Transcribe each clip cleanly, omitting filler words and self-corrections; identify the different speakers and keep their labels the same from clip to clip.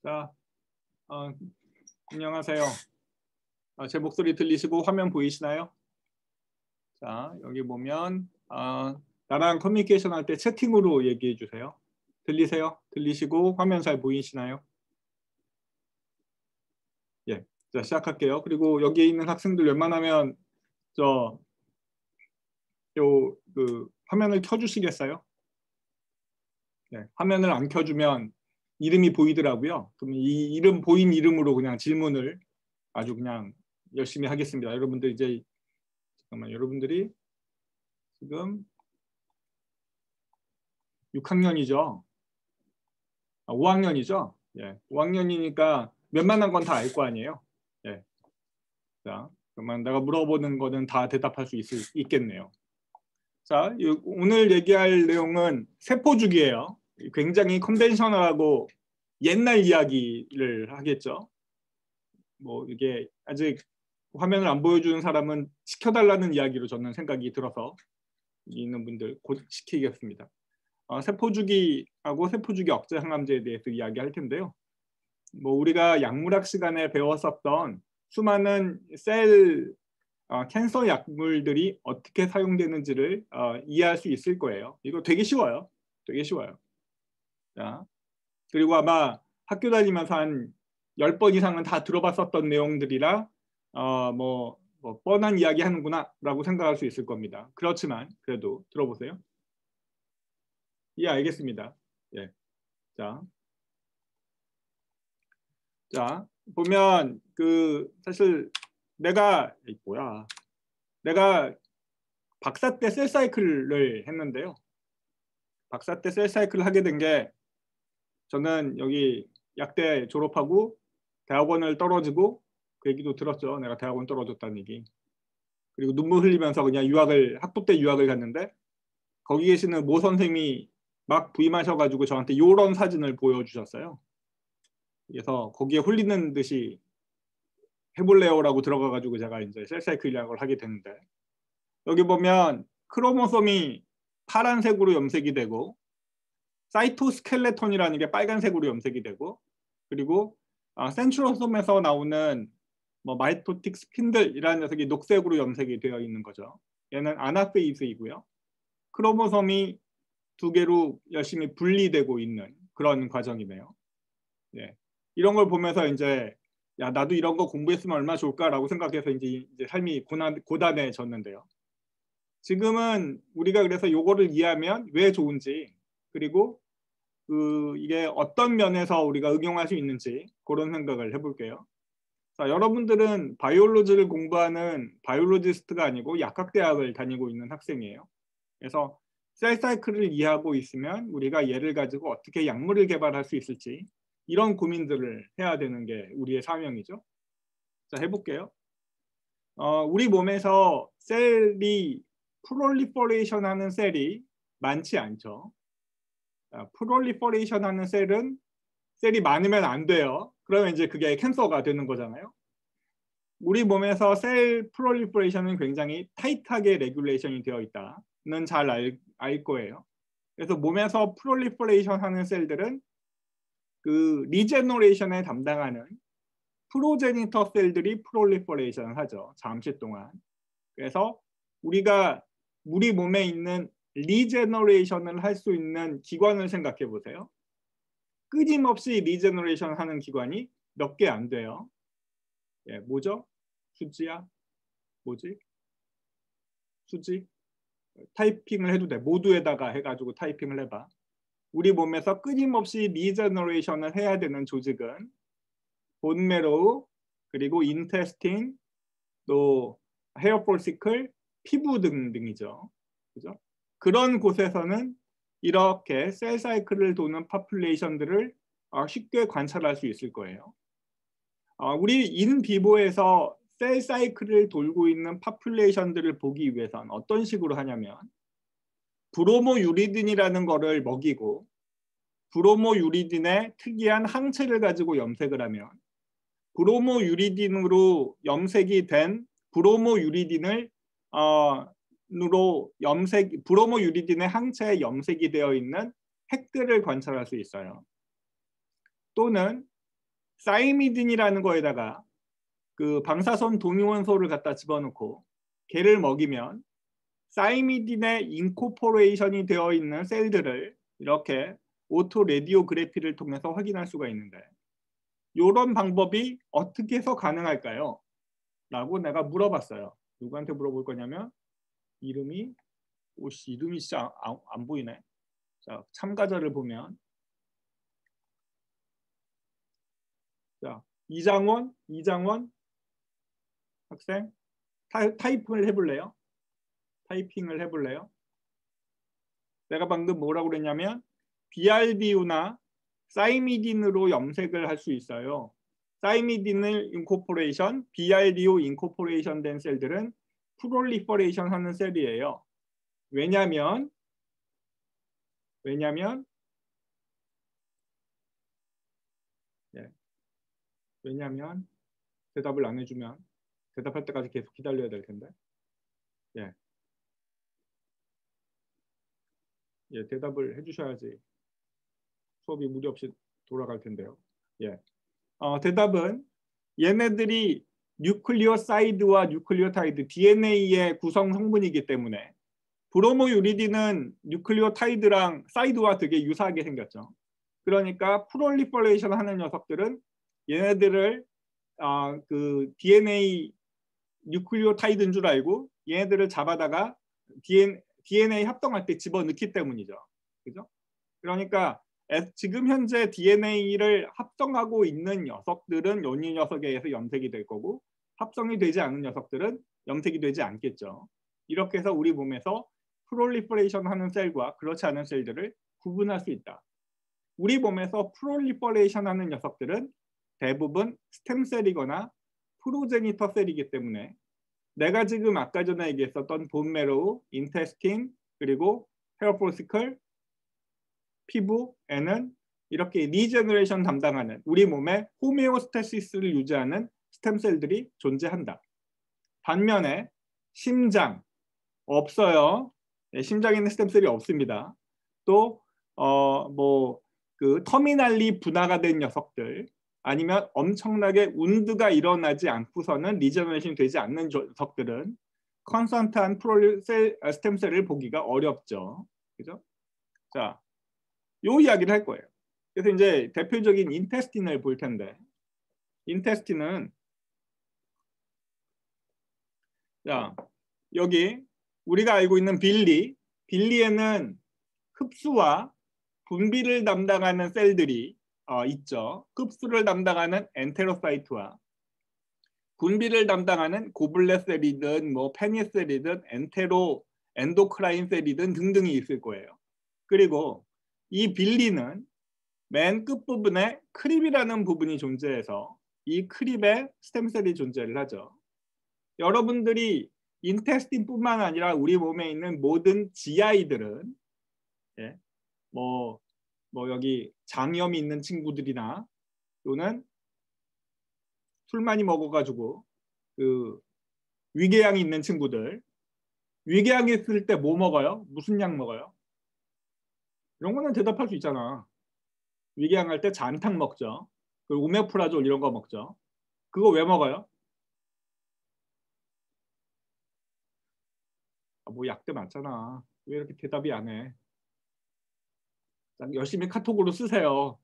Speaker 1: 자, 안녕하세요. 제 목소리 들리시고 화면 보이시나요? 자, 여기 보면 나랑 커뮤니케이션 할 때 채팅으로 얘기해 주세요. 들리세요? 들리시고 화면 잘 보이시나요? 예, 자 시작할게요. 그리고 여기 있는 학생들 웬만하면 그 화면을 켜주시겠어요? 네, 화면을 안 켜주면 이름이 보이더라고요. 그럼 이 이름 보인 이름으로 그냥 질문을 아주 그냥 열심히 하겠습니다. 여러분들 이제 잠깐만, 여러분들이 지금 6학년이죠. 5학년이죠. 예, 5학년이니까 웬만한 건 다 알 거 아니에요. 예. 자, 그러면 내가 물어보는 거는 다 대답할 수 있겠네요. 자, 오늘 얘기할 내용은 세포주기예요. 굉장히 컨벤셔널하고 옛날 이야기를 하겠죠. 뭐 이게 아직 화면을 안 보여주는 사람은 시켜달라는 이야기로 저는 생각이 들어서 있는 분들 곧 시키겠습니다. 세포주기하고 세포주기 억제 항암제에 대해서 이야기할 텐데요. 뭐 우리가 약물학 시간에 배웠었던 수많은 캔서 약물들이 어떻게 사용되는지를 이해할 수 있을 거예요. 이거 되게 쉬워요. 되게 쉬워요. 자, 그리고 아마 학교 다니면서 한 10번 이상은 다 들어봤었던 내용들이라 뭐 뻔한 이야기 하는구나 라고 생각할 수 있을 겁니다. 그렇지만 그래도 들어보세요. 예, 알겠습니다. 예. 자, 보면 사실 내가 박사 때 셀 사이클을 했는데요. 박사 때 셀 사이클을 하게 된 게 저는 여기 약대 졸업하고 대학원을 떨어지고 그 얘기도 들었죠. 내가 대학원 떨어졌다는 얘기. 그리고 눈물 흘리면서 그냥 학부 때 유학을 갔는데 거기 계시는 모 선생님이 막 부임하셔가지고 저한테 요런 사진을 보여주셨어요. 그래서 거기에 홀리는 듯이 해볼래요라고 들어가가지고 제가 이제 셀사이클 약을 하게 되는데, 여기 보면 크로모솜이 파란색으로 염색이 되고 사이토스켈레톤이라는 게 빨간색으로 염색이 되고, 그리고 센트로솜에서 나오는 뭐 마이토틱 스핀들이라는 녀석이 녹색으로 염색이 되어 있는 거죠. 얘는 아나페이스이고요. 크로모솜이 두 개로 열심히 분리되고 있는 그런 과정이네요. 예. 이런 걸 보면서 이제 야, 나도 이런 거 공부했으면 얼마나 좋을까라고 생각해서 이제 삶이 고단해졌는데요. 지금은 우리가 그래서 요거를 이해하면 왜 좋은지, 그리고 이게 어떤 면에서 우리가 응용할 수 있는지 그런 생각을 해볼게요. 자, 여러분들은 바이올로지를 공부하는 바이올로지스트가 아니고 약학대학을 다니고 있는 학생이에요. 그래서 셀 사이클을 이해하고 있으면 우리가 얘를 가지고 어떻게 약물을 개발할 수 있을지 이런 고민들을 해야 되는 게 우리의 사명이죠. 자, 해볼게요. 우리 몸에서 셀이 프롤리퍼레이션 하는 셀이 많지 않죠. 프롤리퍼레이션 하는 셀이 많으면 안 돼요. 그러면 이제 그게 캔서가 되는 거잖아요. 우리 몸에서 셀 프롤리퍼레이션은 굉장히 타이트하게 레귤레이션이 되어 있다는 잘 알 거예요. 그래서 몸에서 프롤리퍼레이션 하는 셀들은 그 리제너레이션에 담당하는 프로제니터 셀들이 프롤리퍼레이션을 하죠. 잠시 동안. 그래서 우리 몸에 있는 리제너레이션을 할 수 있는 기관을 생각해 보세요. 끊임없이 리제너레이션 하는 기관이 몇 개 안 돼요. 예, 뭐죠? 수지야? 뭐지? 수지? 타이핑을 해도 돼. 모두에다가 해가지고 타이핑을 해봐. 우리 몸에서 끊임없이 리제너레이션을 해야 되는 조직은 본메로우, 그리고 인테스틴, 또 헤어 폴시클, 피부 등등이죠. 그죠? 그런 곳에서는 이렇게 셀 사이클을 도는 파퓰레이션들을 쉽게 관찰할 수 있을 거예요. 우리 인비보에서 셀 사이클을 돌고 있는 파퓰레이션들을 보기 위해서는 어떤 식으로 하냐면 브로모유리딘이라는 거를 먹이고 브로모유리딘의 특이한 항체를 가지고 염색을 하면 브로모유리딘으로 염색이 된 브로모유리딘의 항체에 염색이 되어 있는 핵들을 관찰할 수 있어요. 또는 사이미딘이라는 거에다가 그 방사선 동위원소를 갖다 집어넣고 걔를 먹이면 사이미딘의 인코포레이션이 되어 있는 셀들을 이렇게 오토 레디오그래피를 통해서 확인할 수가 있는데 이런 방법이 어떻게 해서 가능할까요? 라고 내가 물어봤어요. 누구한테 물어볼 거냐면 이름이 진짜 안 보이네. 자, 참가자를 보면 자, 이장원 학생 타이핑을 해볼래요? 타이핑을 해볼래요? 내가 방금 뭐라고 그랬냐면 BRDU나 사이미딘으로 염색을 할 수 있어요. 사이미딘을 인코포레이션, BRDU 인코포레이션 된 셀들은 프롤리퍼레이션 하는 셀이에요. 왜냐면 대답을 안 해주면 대답할 때까지 계속 기다려야 될 텐데. 대답을 해주셔야지 수업이 무리 없이 돌아갈 텐데요. 대답은 얘네들이 뉴클리오사이드와 뉴클리오타이드 DNA의 구성 성분이기 때문에 브로모유리딘은 뉴클리오타이드랑 사이드와 되게 유사하게 생겼죠. 그러니까 프롤리퍼레이션 하는 녀석들은 얘네들을 그 DNA 뉴클리오타이드인 줄 알고 얘네들을 잡아다가 DNA 합성할 때 집어넣기 때문이죠. 그죠? 그러니까 지금 현재 DNA를 합성하고 있는 녀석들은 연유 녀석에 의해서 염색이 될 거고 합성이 되지 않은 녀석들은 염색이 되지 않겠죠. 이렇게 해서 우리 몸에서 프롤리퍼레이션 하는 셀과 그렇지 않은 셀들을 구분할 수 있다. 우리 몸에서 프롤리퍼레이션 하는 녀석들은 대부분 스템셀이거나 프로제니터 셀이기 때문에 내가 지금 아까 전에 얘기했었던 본메로우, 인테스틴, 그리고 헤어폴리클, 피부에는 이렇게 리제너레이션 담당하는 우리 몸의 호메오스타시스를 유지하는 스템셀들이 존재한다. 반면에 심장 없어요. 심장에는 스템셀이 없습니다. 또 그 터미널리 분화가 된 녀석들 아니면 엄청나게 운드가 일어나지 않고서는 리제너레이션이 되지 않는 녀석들은 컨스턴트한 스템셀을 보기가 어렵죠. 그죠? 자, 요 이야기를 할 거예요. 그래서 이제 대표적인 인테스틴을 볼 텐데 인테스틴은 자, 여기 우리가 알고 있는 빌리에는 흡수와 분비를 담당하는 셀들이 있죠. 흡수를 담당하는 엔테로사이트와 분비를 담당하는 고블렛 셀이든 뭐 페니 셀이든 엔도크라인 셀이든 등등이 있을 거예요. 그리고 이 빌리는 맨 끝부분에 크립이라는 부분이 존재해서 이 크립에 스템셀이 존재를 하죠. 여러분들이 인테스틴뿐만 아니라 우리 몸에 있는 모든 GI들은 뭐 여기 장염이 있는 친구들이나 또는 술 많이 먹어가지고 그 위궤양이 있는 친구들 위궤양이 있을 때 뭐 먹어요? 무슨 약 먹어요? 이런 거는 대답할 수 있잖아. 위궤양 할 때 잔탕 먹죠. 그리고 오메프라졸 이런 거 먹죠. 그거 왜 먹어요? 뭐 약대 많잖아. 왜 이렇게 대답이 안 해? 열심히 카톡으로 쓰세요.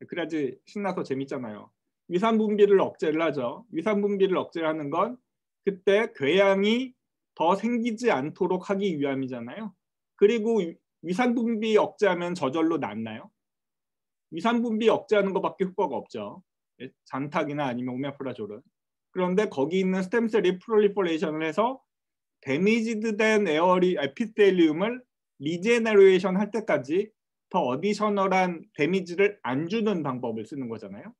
Speaker 1: 그래야지 신나서 재밌잖아요. 위산분비를 억제를 하죠. 위산분비를 억제하는 건 그때 궤양이 더 생기지 않도록 하기 위함이잖아요. 그리고 위산분비 억제하면 저절로 낫나요? 위산분비 억제하는 것밖에 효과가 없죠. 잔탁이나 아니면 오메프라졸은. 그런데 거기 있는 스템셀이 프롤리퍼레이션을 해서 데미지드 된 에피텔리움을 리제너레이션 할 때까지 더 어디셔널한 데미지를 안 주는 방법을 쓰는 거잖아요.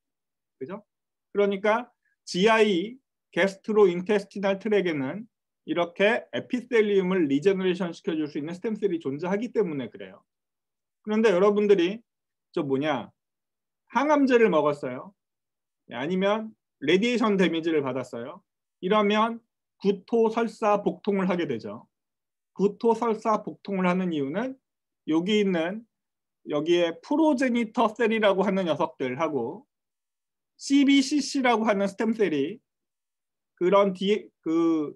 Speaker 1: 그죠? 그러니까 GI, 게스트로 인테스티널 트랙에는 이렇게 에피텔리움을 리제너레이션 시켜줄 수 있는 스템셀이 존재하기 때문에 그래요. 그런데 여러분들이 항암제를 먹었어요. 아니면 레디에이션 데미지를 받았어요. 이러면 구토, 설사, 복통을 하게 되죠. 구토, 설사, 복통을 하는 이유는 여기에 프로제니터 셀이라고 하는 녀석들하고 CBCC라고 하는 스템셀이 그런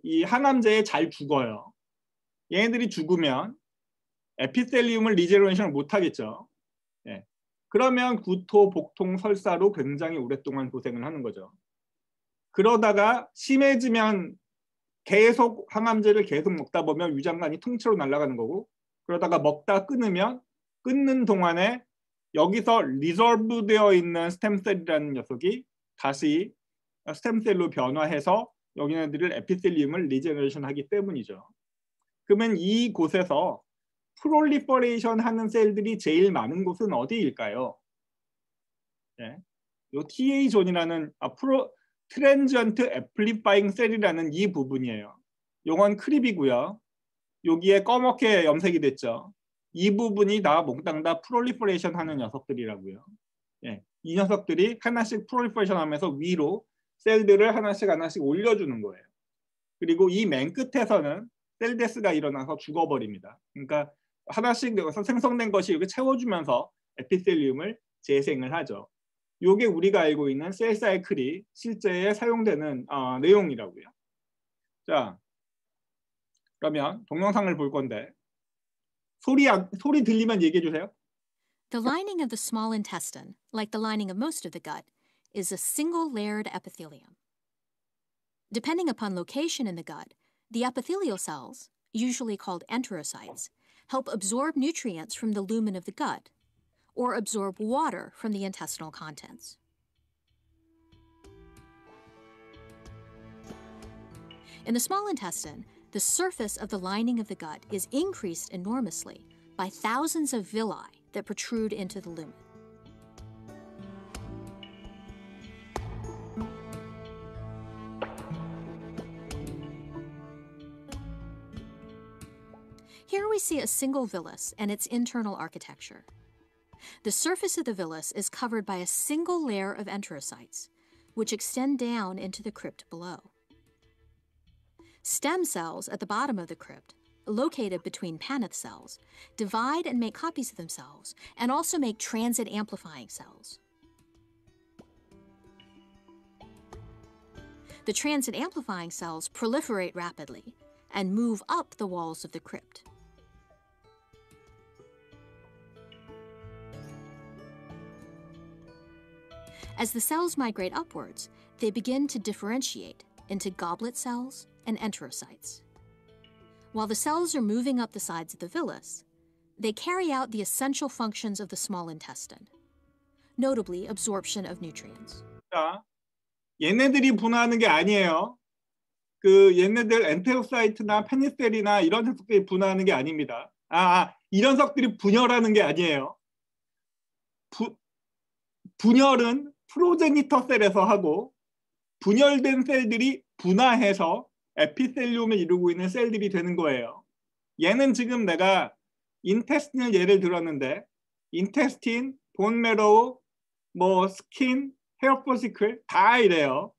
Speaker 1: 이 항암제에 잘 죽어요. 얘네들이 죽으면 에피셀리움을 리제너레이션을 못 하겠죠. 예. 그러면 구토, 복통, 설사로 굉장히 오랫동안 고생을 하는 거죠. 그러다가 심해지면 계속 항암제를 계속 먹다 보면 위장관이 통째로 날아가는 거고, 그러다가 먹다 끊으면 끊는 동안에 여기서 리저브 되어 있는 스템셀이라는 녀석이 다시 스템셀로 변화해서 여기네들을 에피셀리움을 리제너레이션 하기 때문이죠. 그러면 이곳에서 프롤리퍼레이션 하는 셀들이 제일 많은 곳은 어디일까요? 네. 요 TA 존이라는 트랜지언트 애플리파잉 셀이라는 이 부분이에요. 요건 크립이고요. 여기에 검게 염색이 됐죠. 이 부분이 다 몽땅 다 프롤리퍼레이션 하는 녀석들이라고요. 예, 이 녀석들이 하나씩 프롤리퍼레이션 하면서 위로 셀들을 하나씩 올려주는 거예요. 그리고 이 맨 끝에서는 셀데스가 일어나서 죽어버립니다. 그러니까 하나씩 생성된 것이 이렇게 채워주면서 에피셀리움을 재생을 하죠. 이게 우리가 알고 있는 셀 사이클이 실제에 사용되는 내용이라고요. 자, 그러면 동영상을 볼 건데 소리 들리면 얘기해 주세요.
Speaker 2: The lining of the small intestine, like the lining of most of the gut, is a single layered epithelium. Depending upon location in the gut, the epithelial cells, usually called enterocytes, help absorb nutrients from the lumen of the gut or absorb water from the intestinal contents. In the small intestine, the surface of the lining of the gut is increased enormously by thousands of villi that protrude into the lumen. Here we see a single villus and its internal architecture. The surface of the villus is covered by a single layer of enterocytes, which extend down into the crypt below. Stem cells at the bottom of the crypt, located between Paneth cells, divide and make copies of themselves, and also make transit amplifying cells. The transit amplifying cells proliferate rapidly and move up the walls of the crypt. As the cells migrate upwards, they begin to differentiate into goblet cells and enterocytes. While the cells are moving up the sides of the villus, they carry out the essential functions of the small intestine, notably absorption of nutrients.
Speaker 1: 자, 얘네들이 분화하는 게 아니에요. 얘네들 엔테로사이트나 페니셀이나 이런 녀석들이 분화하는 게 아닙니다. 이런 녀석들이 분열하는 게 아니에요. 분열은 프로제니터 셀에서 하고 분열된 셀들이 분화해서 에피셀리움을 이루고 있는 셀들이 되는 거예요. 얘는 지금 내가 인테스틴을 예를 들었는데 인테스틴, 본메로우, 스킨, 헤어 포시클 다 이래요.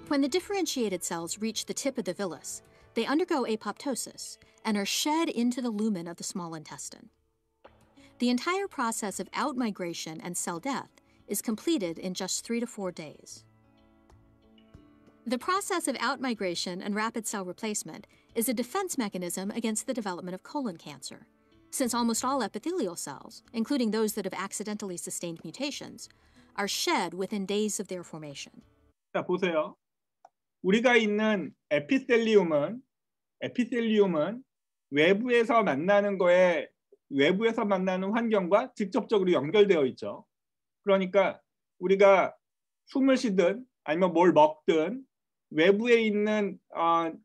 Speaker 2: When the differentiated cells reach the tip of the villus, they undergo apoptosis and are shed into the lumen of the small intestine. The entire process of outmigration and cell death is completed in just 3 to 4 days. The process of outmigration and rapid cell replacement is a defense mechanism against the development of colon cancer, since almost all epithelial cells, including those that have accidentally sustained mutations, are shed within days of their formation.
Speaker 1: 자, 보세요. 우리가 있는 에피셀리움은 외부에서 만나는 환경과 직접적으로 연결되어 있죠. 그러니까 우리가 숨을 쉬든 아니면 뭘 먹든 외부에 있는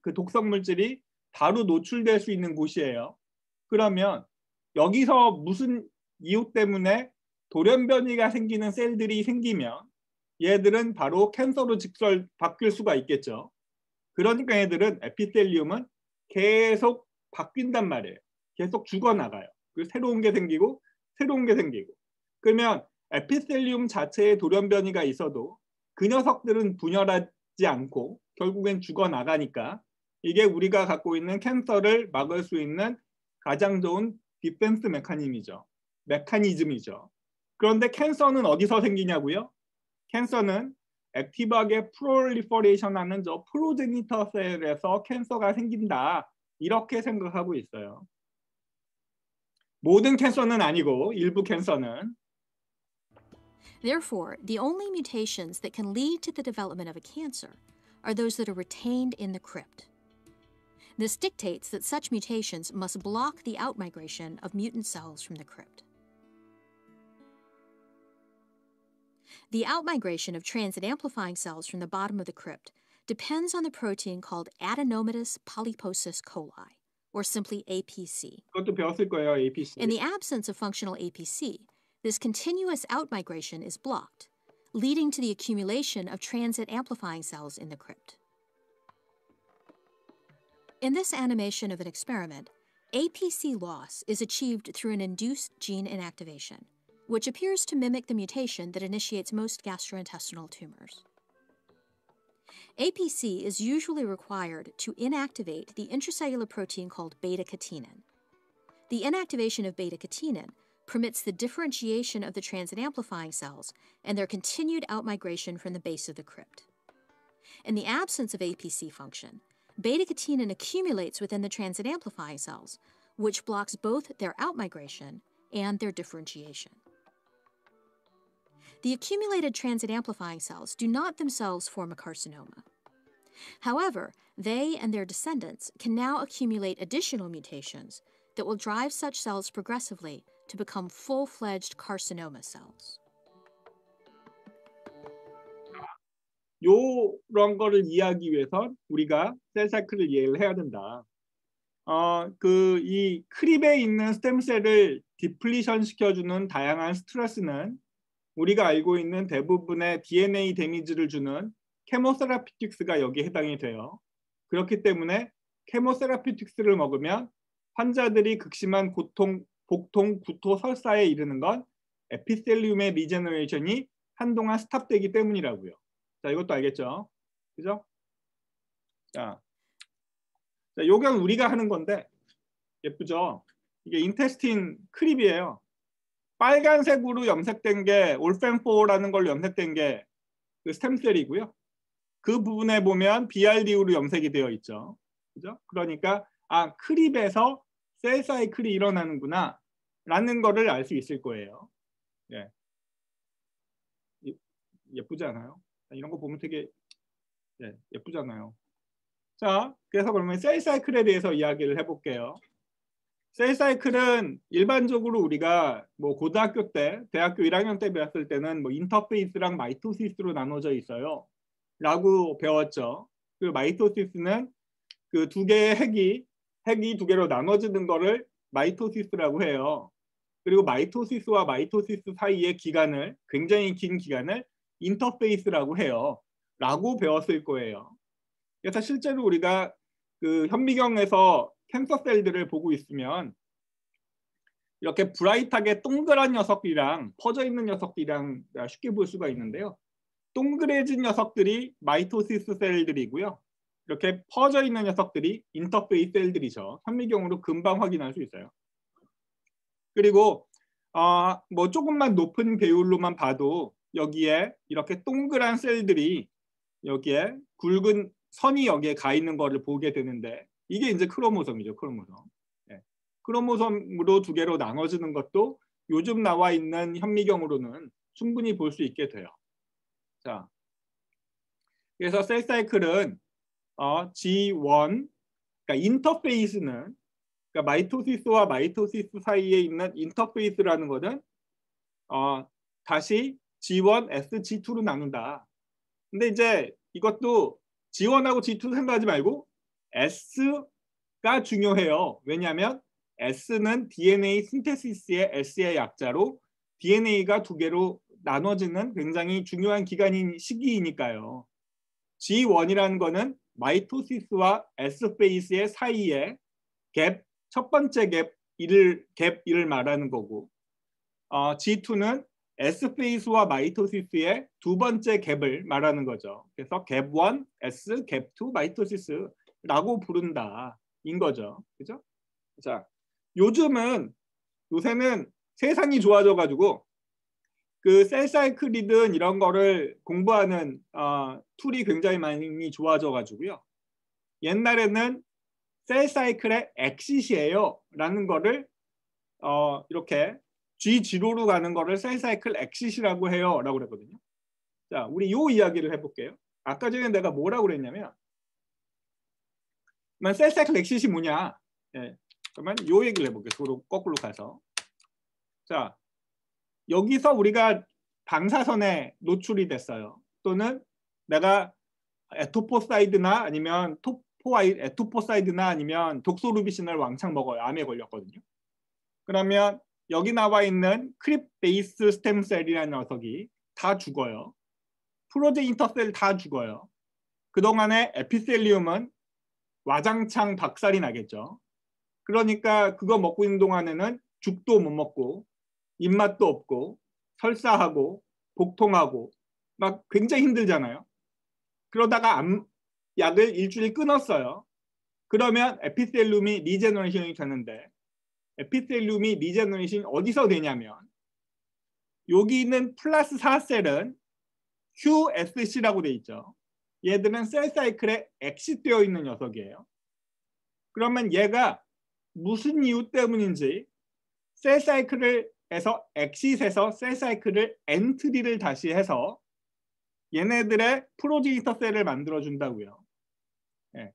Speaker 1: 그 독성 물질이 바로 노출될 수 있는 곳이에요. 그러면 여기서 무슨 이유 때문에 돌연변이가 생기는 셀들이 생기면 얘들은 바로 캔서로 바뀔 수가 있겠죠. 그러니까 얘들은 에피셀리움은 계속 바뀐단 말이에요. 계속 죽어나가요. 그리고 새로운 게 생기고 그러면 에피셀리움 자체에 돌연변이가 있어도 그 녀석들은 분열하지 않고 결국엔 죽어나가니까 이게 우리가 갖고 있는 캔서를 막을 수 있는 가장 좋은 디펜스 메커니즘이죠. 그런데 캔서는 어디서 생기냐고요? 캔서는 액티브하게 프롤리퍼레이션하는 저 프로제니터 셀에서 캔서가 생긴다. 이렇게 생각하고 있어요. 모든 캔서는 아니고 일부 캔서는.
Speaker 2: Therefore, the only mutations that can lead to the development of a cancer are those that are retained in the crypt. This dictates that such mutations must block the outmigration of mutant cells from the crypt. The outmigration of transit amplifying cells from the bottom of the crypt depends on the protein called adenomatous polyposis coli, or simply APC.
Speaker 1: 그것도 배웠을 거예요, APC.
Speaker 2: In the absence of functional APC, this continuous outmigration is blocked, leading to the accumulation of transit amplifying cells in the crypt. In this animation of an experiment, APC loss is achieved through an induced gene inactivation, which appears to mimic the mutation that initiates most gastrointestinal tumors. APC is usually required to inactivate the intracellular protein called beta-catenin. The inactivation of beta-catenin permits the differentiation of the transit amplifying cells and their continued outmigration from the base of the crypt. In the absence of APC function, beta-catenin accumulates within the transit amplifying cells, which blocks both their outmigration and their differentiation. The accumulated transit amplifying cells do not themselves form a carcinoma. However, they and their descendants can now accumulate additional mutations that will drive such cells progressively to become full-fledged carcinoma cells.
Speaker 1: 요런 거를 이해하기 위해선 우리가 셀 사이클을 이해를 해야 된다. 이 크립에 있는 스템셀을 디플리션 시켜주는 다양한 스트레스는 우리가 알고 있는 대부분의 DNA 데미지를 주는 케모세라피틱스가 여기에 해당이 돼요. 그렇기 때문에 케모세라피틱스를 먹으면 환자들이 극심한 복통, 구토, 설사에 이르는 건 에피셀리움의 리제너레이션이 한동안 스탑되기 때문이라고요. 자, 이것도 알겠죠? 그죠? 자, 요건 우리가 하는 건데 예쁘죠? 이게 인테스틴 크립이에요. 빨간색으로 염색된 게 올펜4라는 걸로 염색된 게 그 스템셀이고요. 그 부분에 보면 BRD로 염색이 되어 있죠. 그죠? 그러니까 크립에서 셀 사이클이 일어나는구나 라는 거를 알 수 있을 거예요. 예. 예쁘지 않아요? 이런 거 보면 되게 예쁘잖아요. 자, 그래서 그러면 셀 사이클에 대해서 이야기를 해볼게요. 셀 사이클은 일반적으로 우리가 뭐 고등학교 때, 대학교 1학년 때 배웠을 때는 뭐 인터페이스랑 마이토시스로 나눠져 있어요. 라고 배웠죠. 그 마이토시스는 그 두 개의 핵이 두 개로 나눠지는 거를 마이토시스라고 해요. 그리고 마이토시스와 마이토시스 사이의 기간을, 굉장히 긴 기간을 인터페이스라고 해요. 라고 배웠을 거예요. 그래서 실제로 우리가 그 현미경에서 캔서 셀들을 보고 있으면 이렇게 브라이트하게 동그란 녀석이랑 퍼져 있는 녀석이랑 쉽게 볼 수가 있는데요. 동그래진 녀석들이 마이토시스 셀들이고요. 이렇게 퍼져 있는 녀석들이 인터페이스 셀들이죠. 현미경으로 금방 확인할 수 있어요. 그리고 뭐 조금만 높은 배율로만 봐도 여기에 이렇게 동그란 셀들이 여기에 굵은 선이 여기에 가 있는 거를 보게 되는데 이게 이제 크로모솜이죠. 크로모솜. 네. 크로모솜으로 두 개로 나눠지는 것도 요즘 나와 있는 현미경으로는 충분히 볼 수 있게 돼요. 자, 그래서 셀 사이클은 G1, 그러니까 인터페이스는 그러니까 마이토시스와 마이토시스 사이에 있는 인터페이스라는 것은 다시 G1, S, G2로 나눈다. 근데 이제 이것도 G1하고 G2 생각하지 말고 S가 중요해요. 왜냐하면 S는 DNA 신테시스의 S의 약자로 DNA가 두 개로 나눠지는 굉장히 중요한 시기이니까요. G1이라는 거는 마이토시스와 S 페이스의 사이에 갭, 첫 번째 갭 1을 말하는 거고 G2는 S 페이스와 마이토시스의 두 번째 갭을 말하는 거죠. 그래서 갭 1, S, 갭 2, 마이토시스 라고 부른다인 거죠. 그죠? 자, 요새는 세상이 좋아져 가지고 그 셀사이클이든 이런 거를 공부하는 툴이 굉장히 많이 좋아져 가지고요. 옛날에는 셀사이클의 엑시시예요 라는 거를 이렇게 G0로 가는 거를 셀사이클 엑시시라고 해요 라고 그랬거든요. 자, 우리 요 이야기를 해볼게요. 아까 전에 내가 뭐라고 그랬냐면 셀사이클 엑시시 뭐냐. 예, 그러면 요 얘기를 해볼게요. 거꾸로 가서. 자, 여기서 우리가 방사선에 노출이 됐어요. 또는 내가 에토포사이드나 아니면 에토포사이드나 아니면 독소루비신을 왕창 먹어요. 암에 걸렸거든요. 그러면 여기 나와 있는 크립 베이스 스템셀이라는 녀석이 다 죽어요. 프로제니터셀 다 죽어요. 그동안에 에피셀리움은 와장창 박살이 나겠죠. 그러니까 그거 먹고 있는 동안에는 죽도 못 먹고 입맛도 없고 설사하고 복통하고 막 굉장히 힘들잖아요. 그러다가 약을 일주일 끊었어요. 그러면 에피셀륨이 리제너레이션이 되는데 에피셀륨이 리제너레이션이 어디서 되냐면 여기 있는 플러스 4셀은 QSC라고 돼 있죠. 얘들은 셀 사이클에 엑시트되어 있는 녀석이에요. 그러면 얘가 무슨 이유 때문인지 셀 사이클에서 엑시트에서 셀 사이클을 엔트리를 다시 해서 얘네들의 프로제니터 셀을 만들어 준다고요. 예.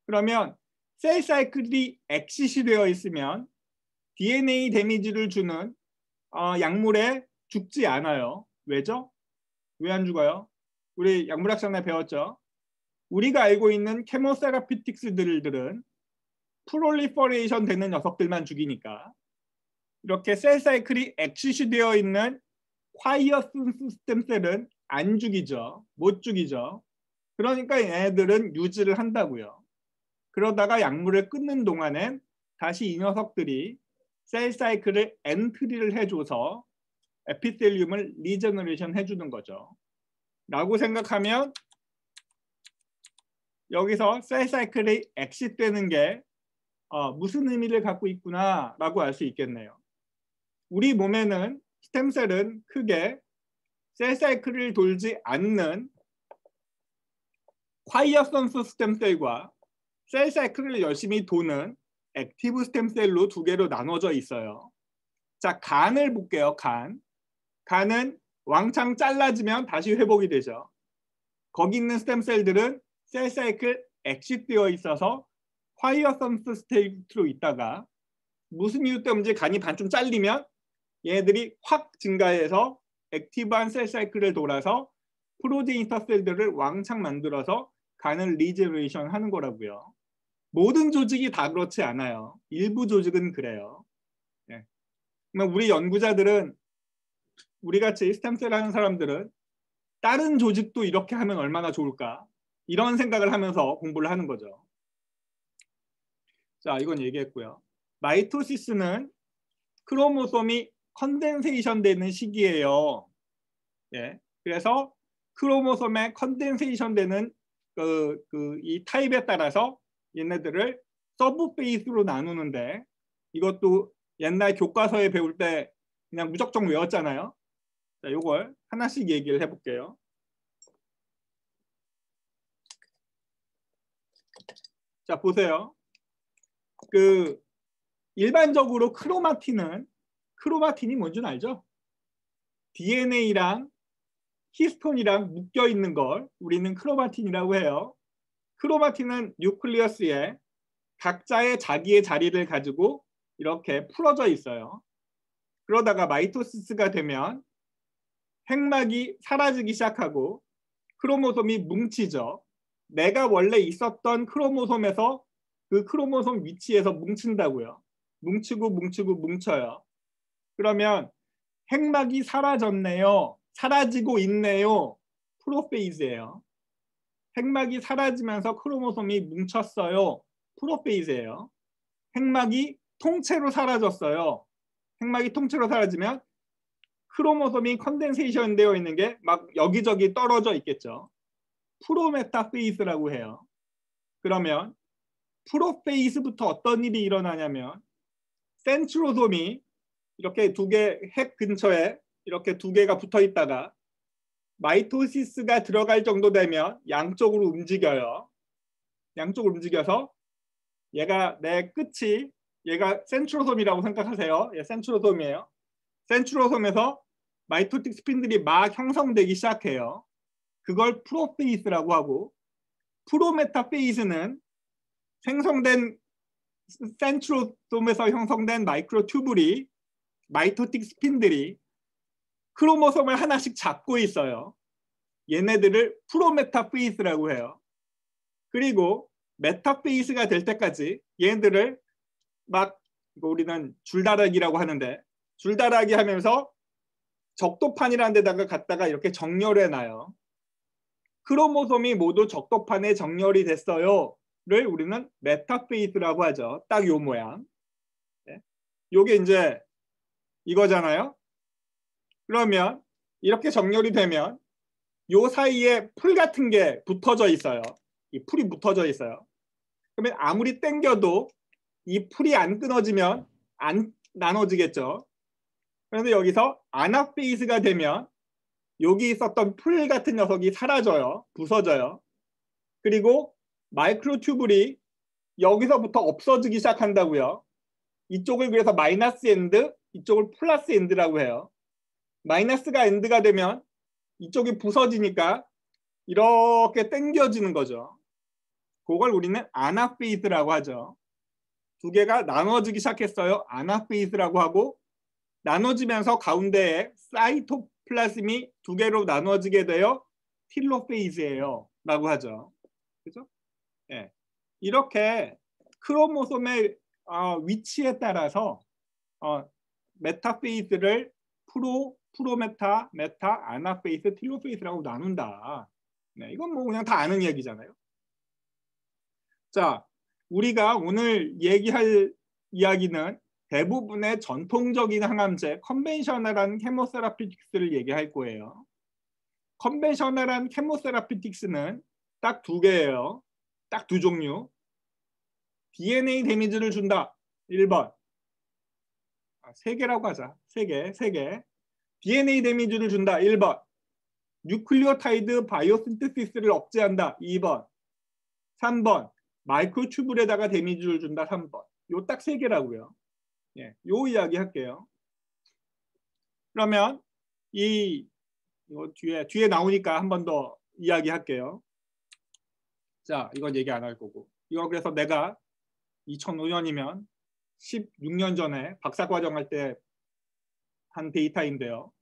Speaker 1: 그러면 셀 사이클이 엑시시 되어 있으면 DNA 데미지를 주는 약물에 죽지 않아요. 왜죠? 왜 안 죽어요? 우리 약물학 시간에 배웠죠. 우리가 알고 있는 케모세라피틱스들은 프롤리퍼레이션 되는 녀석들만 죽이니까 이렇게 셀 사이클이 엑시시 되어 있는 콰이어슨 스템셀은 안 죽이죠. 못 죽이죠. 그러니까 얘네들은 유지를 한다고요. 그러다가 약물을 끊는 동안엔 다시 이 녀석들이 셀 사이클을 엔트리를 해줘서 에피셀리움을 리제너레이션 해주는 거죠. 라고 생각하면 여기서 셀 사이클이 엑시트되는 게 무슨 의미를 갖고 있구나 라고 알 수 있겠네요. 우리 몸에는 스템셀은 크게 셀 사이클을 돌지 않는 콰이어선스 스템셀과 셀 사이클을 열심히 도는 액티브 스템셀로 두 개로 나눠져 있어요. 자, 간을 볼게요. 간은 왕창 잘라지면 다시 회복이 되죠. 거기 있는 스템셀들은 셀 사이클 엑시트되어 있어서 콰이어선스 스테이트로 있다가 무슨 이유 때문인지 간이 반쯤 잘리면 얘네들이 확 증가해서 액티브한 셀 사이클을 돌아서 프로제니터 셀들을 왕창 만들어서 간을 리제너레이션 하는 거라고요. 모든 조직이 다 그렇지 않아요. 일부 조직은 그래요. 네. 우리 연구자들은 우리같이 스템셀 하는 사람들은 다른 조직도 이렇게 하면 얼마나 좋을까 이런 생각을 하면서 공부를 하는 거죠. 자, 이건 얘기했고요. 마이토시스는 크로모솜이 컨덴세이션 되는 시기예요. 예. 그래서 크로모솜에 컨덴세이션 되는 이 타입에 따라서 얘네들을 서브 페이스로 나누는데 이것도 옛날 교과서에 배울 때 그냥 무작정 외웠잖아요. 자, 요걸 하나씩 얘기를 해볼게요. 자, 보세요. 일반적으로 크로마틴이 뭔지 알죠? DNA랑 히스톤이랑 묶여 있는 걸 우리는 크로마틴이라고 해요. 크로마틴은 뉴클리어스에 각자의 자기의 자리를 가지고 이렇게 풀어져 있어요. 그러다가 마이토시스가 되면 핵막이 사라지기 시작하고 크로모솜이 뭉치죠. 내가 원래 있었던 크로모솜에서 그 크로모솜 위치에서 뭉친다고요. 뭉치고 뭉쳐요. 그러면 핵막이 사라졌네요. 사라지고 있네요. 프로페이즈예요. 핵막이 사라지면서 크로모솜이 뭉쳤어요. 프로페이즈예요. 핵막이 통째로 사라졌어요. 핵막이 통째로 사라지면 크로모솜이 컨덴세이션 되어 있는 게 막 여기저기 떨어져 있겠죠. 프로메타페이즈라고 해요. 그러면 프로페이스부터 어떤 일이 일어나냐면 센트로솜이 이렇게 두 개 핵 근처에 이렇게 두 개가 붙어 있다가 마이토시스가 들어갈 정도 되면 양쪽으로 움직여요. 양쪽으로 움직여서 얘가 내 끝이 얘가 센트로솜이라고 생각하세요. 얘 센트로솜이에요. 센트로솜에서 마이토틱 스핀들이 막 형성되기 시작해요. 그걸 프로페이스라고 하고 프로메타페이스는 생성된 센트로솜에서 형성된 마이크로튜블이 마이토틱 스핀들이 크로모솜을 하나씩 잡고 있어요. 얘네들을 프로메타페이스라고 해요. 그리고 메타페이스가 될 때까지 얘네들을 막 우리는 줄다라기라고 하는데 줄다라기 하면서 적도판이라는 데다가 갖다가 이렇게 정렬해 놔요. 크로모솜이 모두 적도판에 정렬이 됐어요를 우리는 메타페이스라고 하죠. 딱 요 모양. 요게 이제 이거잖아요. 그러면 이렇게 정렬이 되면 요 사이에 풀 같은 게 붙어져 있어요. 이 풀이 붙어져 있어요. 그러면 아무리 당겨도 이 풀이 안 끊어지면 안 나눠지겠죠. 그런데 여기서 아나페이스가 되면 여기 있었던 풀 같은 녀석이 사라져요. 부서져요. 그리고 마이크로튜블이 여기서부터 없어지기 시작한다고요. 이쪽을 그래서 마이너스 엔드, 이쪽을 플러스 엔드라고 해요. 마이너스가 엔드가 되면 이쪽이 부서지니까 이렇게 당겨지는 거죠. 그걸 우리는 아나페이스라고 하죠. 두 개가 나눠지기 시작했어요. 아나페이스라고 하고 나눠지면서 가운데에 사이토플라즘이 두 개로 나눠지게 되어 틸로페이즈예요. 라고 하죠. 그죠? 예. 이렇게 크로모솜의 위치에 따라서 메타페이스를 프로메타, 메타, 아나페이스, 틸로페이스라고 나눈다. 네, 이건 뭐 그냥 다 아는 얘기잖아요. 자, 우리가 오늘 얘기할 이야기는 대부분의 전통적인 항암제, 컨벤셔널한 케모세라피틱스를 얘기할 거예요. 컨벤셔널한 케모세라피틱스는 딱 두 개예요. 딱 두 종류. DNA 데미지를 준다. 1번. 세 개라고 하자. 세 개. DNA 데미지를 준다. 1번. 뉴클리오타이드 바이오신테시스를 억제한다. 2번. 3번. 마이크로튜블에다가 데미지를 준다. 3번. 요 딱 세 개라고요. 예, 요 이야기 할게요. 그러면 이거 뒤에 나오니까 한 번 더 이야기할게요. 자, 이건 얘기 안 할 거고. 이거 그래서 내가 2005년이면 16년 전에 박사과정 할 때 한 데이터인데요.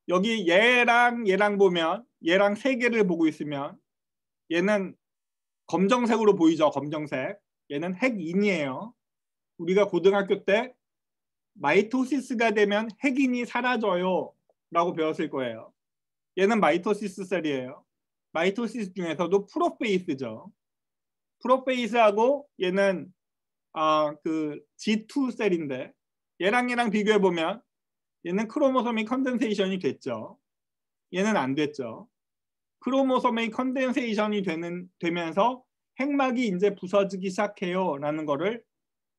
Speaker 1: 여기 얘랑 보면 얘랑 세 개를 보고 있으면 얘는 검정색으로 보이죠. 검정색. 얘는 핵인이에요. 우리가 고등학교 때 마이토시스가 되면 핵인이 사라져요 라고 배웠을 거예요. 얘는 마이토시스 셀이에요. 마이토시스 중에서도 프로페이스죠. 프로페이스하고 얘는 그 G2 셀인데 얘랑 비교해 보면 얘는 크로모솜이 컨덴세이션이 됐죠. 얘는 안 됐죠. 크로모솜의 컨덴세이션이 되면서 핵막이 이제 부서지기 시작해요 라는 거를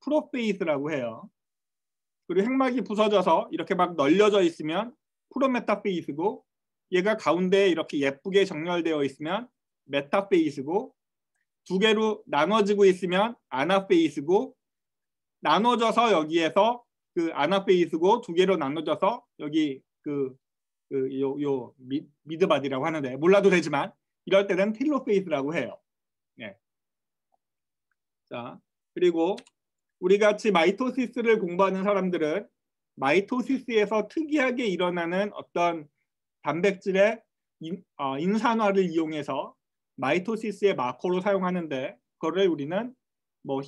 Speaker 1: 프로페이스라고 해요. 그리고 핵막이 부서져서 이렇게 막 널려져 있으면 프로메타페이스고 얘가 가운데에 이렇게 예쁘게 정렬되어 있으면 메타페이스고 두 개로 나눠지고 있으면 아나페이스고 나눠져서 여기에서 그 아나페이스고 두 개로 나눠져서 여기 미드바디라고 하는데 몰라도 되지만 이럴 때는 틸로페이스라고 해요. 네. 자, 그리고 우리 같이 마이토시스를 공부하는 사람들은 마이토시스에서 특이하게 일어나는 어떤 단백질의 인산화를 이용해서 마이토시스의 마커로 사용하는데 그거를 우리는 뭐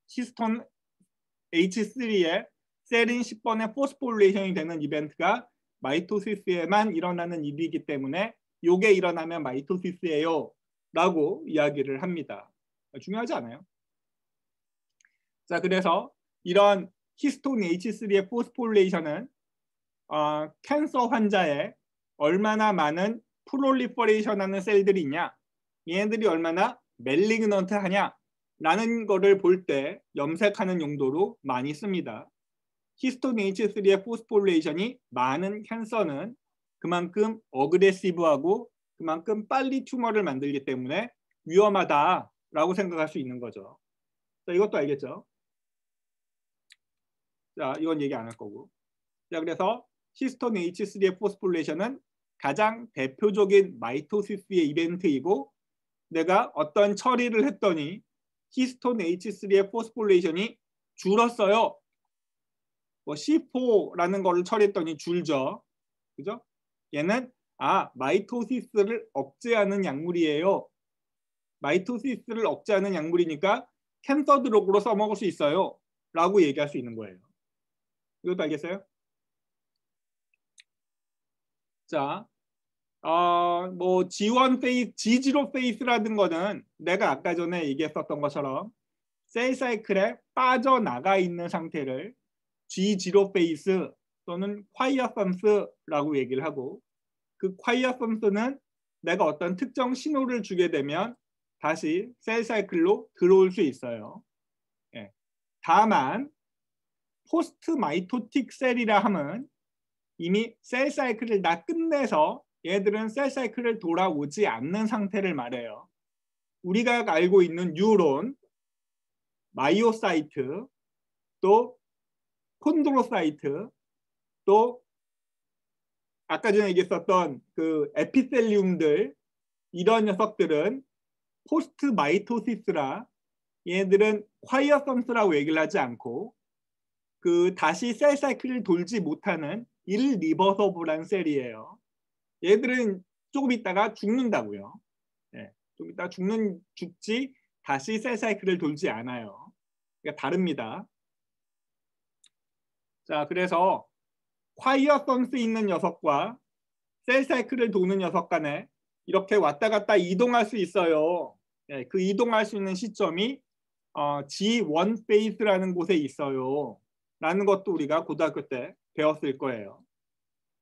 Speaker 1: 히스톤 H3의 세린 10번의 포스포릴레이션이 되는 이벤트가 마이토시스에만 일어나는 일이기 때문에 요게 일어나면 마이토시스예요 라고 이야기를 합니다. 중요하지 않아요? 자, 그래서 이런 히스톤 H3의 포스포릴레이션은 캔서 환자에 얼마나 많은 프롤리퍼레이션 하는 셀들이 있냐, 얘네들이 얼마나 멜리그넌트 하냐, 라는 거를 볼 때 염색하는 용도로 많이 씁니다. 히스톤 H3의 포스포리레이션이 많은 캔서는 그만큼 어그레시브하고 그만큼 빨리 튜머를 만들기 때문에 위험하다라고 생각할 수 있는 거죠. 자, 이것도 알겠죠? 자, 이건 얘기 안 할 거고. 자, 그래서 히스톤 H3의 포스포리레이션은 가장 대표적인 마이토시스의 이벤트이고 내가 어떤 처리를 했더니 히스톤 H3의 포스포리레이션이 줄었어요. 뭐 C4라는 거를 처리했더니 줄죠. 그죠? 얘는 마이토시스를 억제하는 약물이에요. 마이토시스를 억제하는 약물이니까 캔서 드럭으로 써먹을 수 있어요. 라고 얘기할 수 있는 거예요. 이것도 알겠어요? 자, 뭐 G1 페이스, G0 페이스라는 거는 내가 아까 전에 얘기했었던 것처럼 셀 사이클에 빠져나가 있는 상태를 G0 페이스 또는 콰이어선스라고 얘기를 하고 그 콰이어선스는 내가 어떤 특정 신호를 주게 되면 다시 셀 사이클로 들어올 수 있어요. 예. 다만 포스트 마이토틱 셀이라 함은 이미 셀 사이클을 다 끝내서 얘들은 셀 사이클을 돌아오지 않는 상태를 말해요. 우리가 알고 있는 뉴런, 마이오사이트, 또 콘드로사이트, 또 아까 전에 얘기했었던 그 에피셀리움들 이런 녀석들은 포스트 마이토시스라 얘들은 콰이어선스라고 얘기를 하지 않고 그 다시 셀 사이클을 돌지 못하는 일리버서블한 셀이에요. 얘들은 조금 있다가 죽는다고요. 네, 좀 있다가 죽지 다시 셀 사이클을 돌지 않아요. 그러니까 다릅니다. 자, 그래서 콰이어선스 있는 녀석과 셀 사이클을 도는 녀석 간에 이렇게 왔다 갔다 이동할 수 있어요. 네, 그 이동할 수 있는 시점이 G1 페이스라는 곳에 있어요. 라는 것도 우리가 고등학교 때 배웠을 거예요.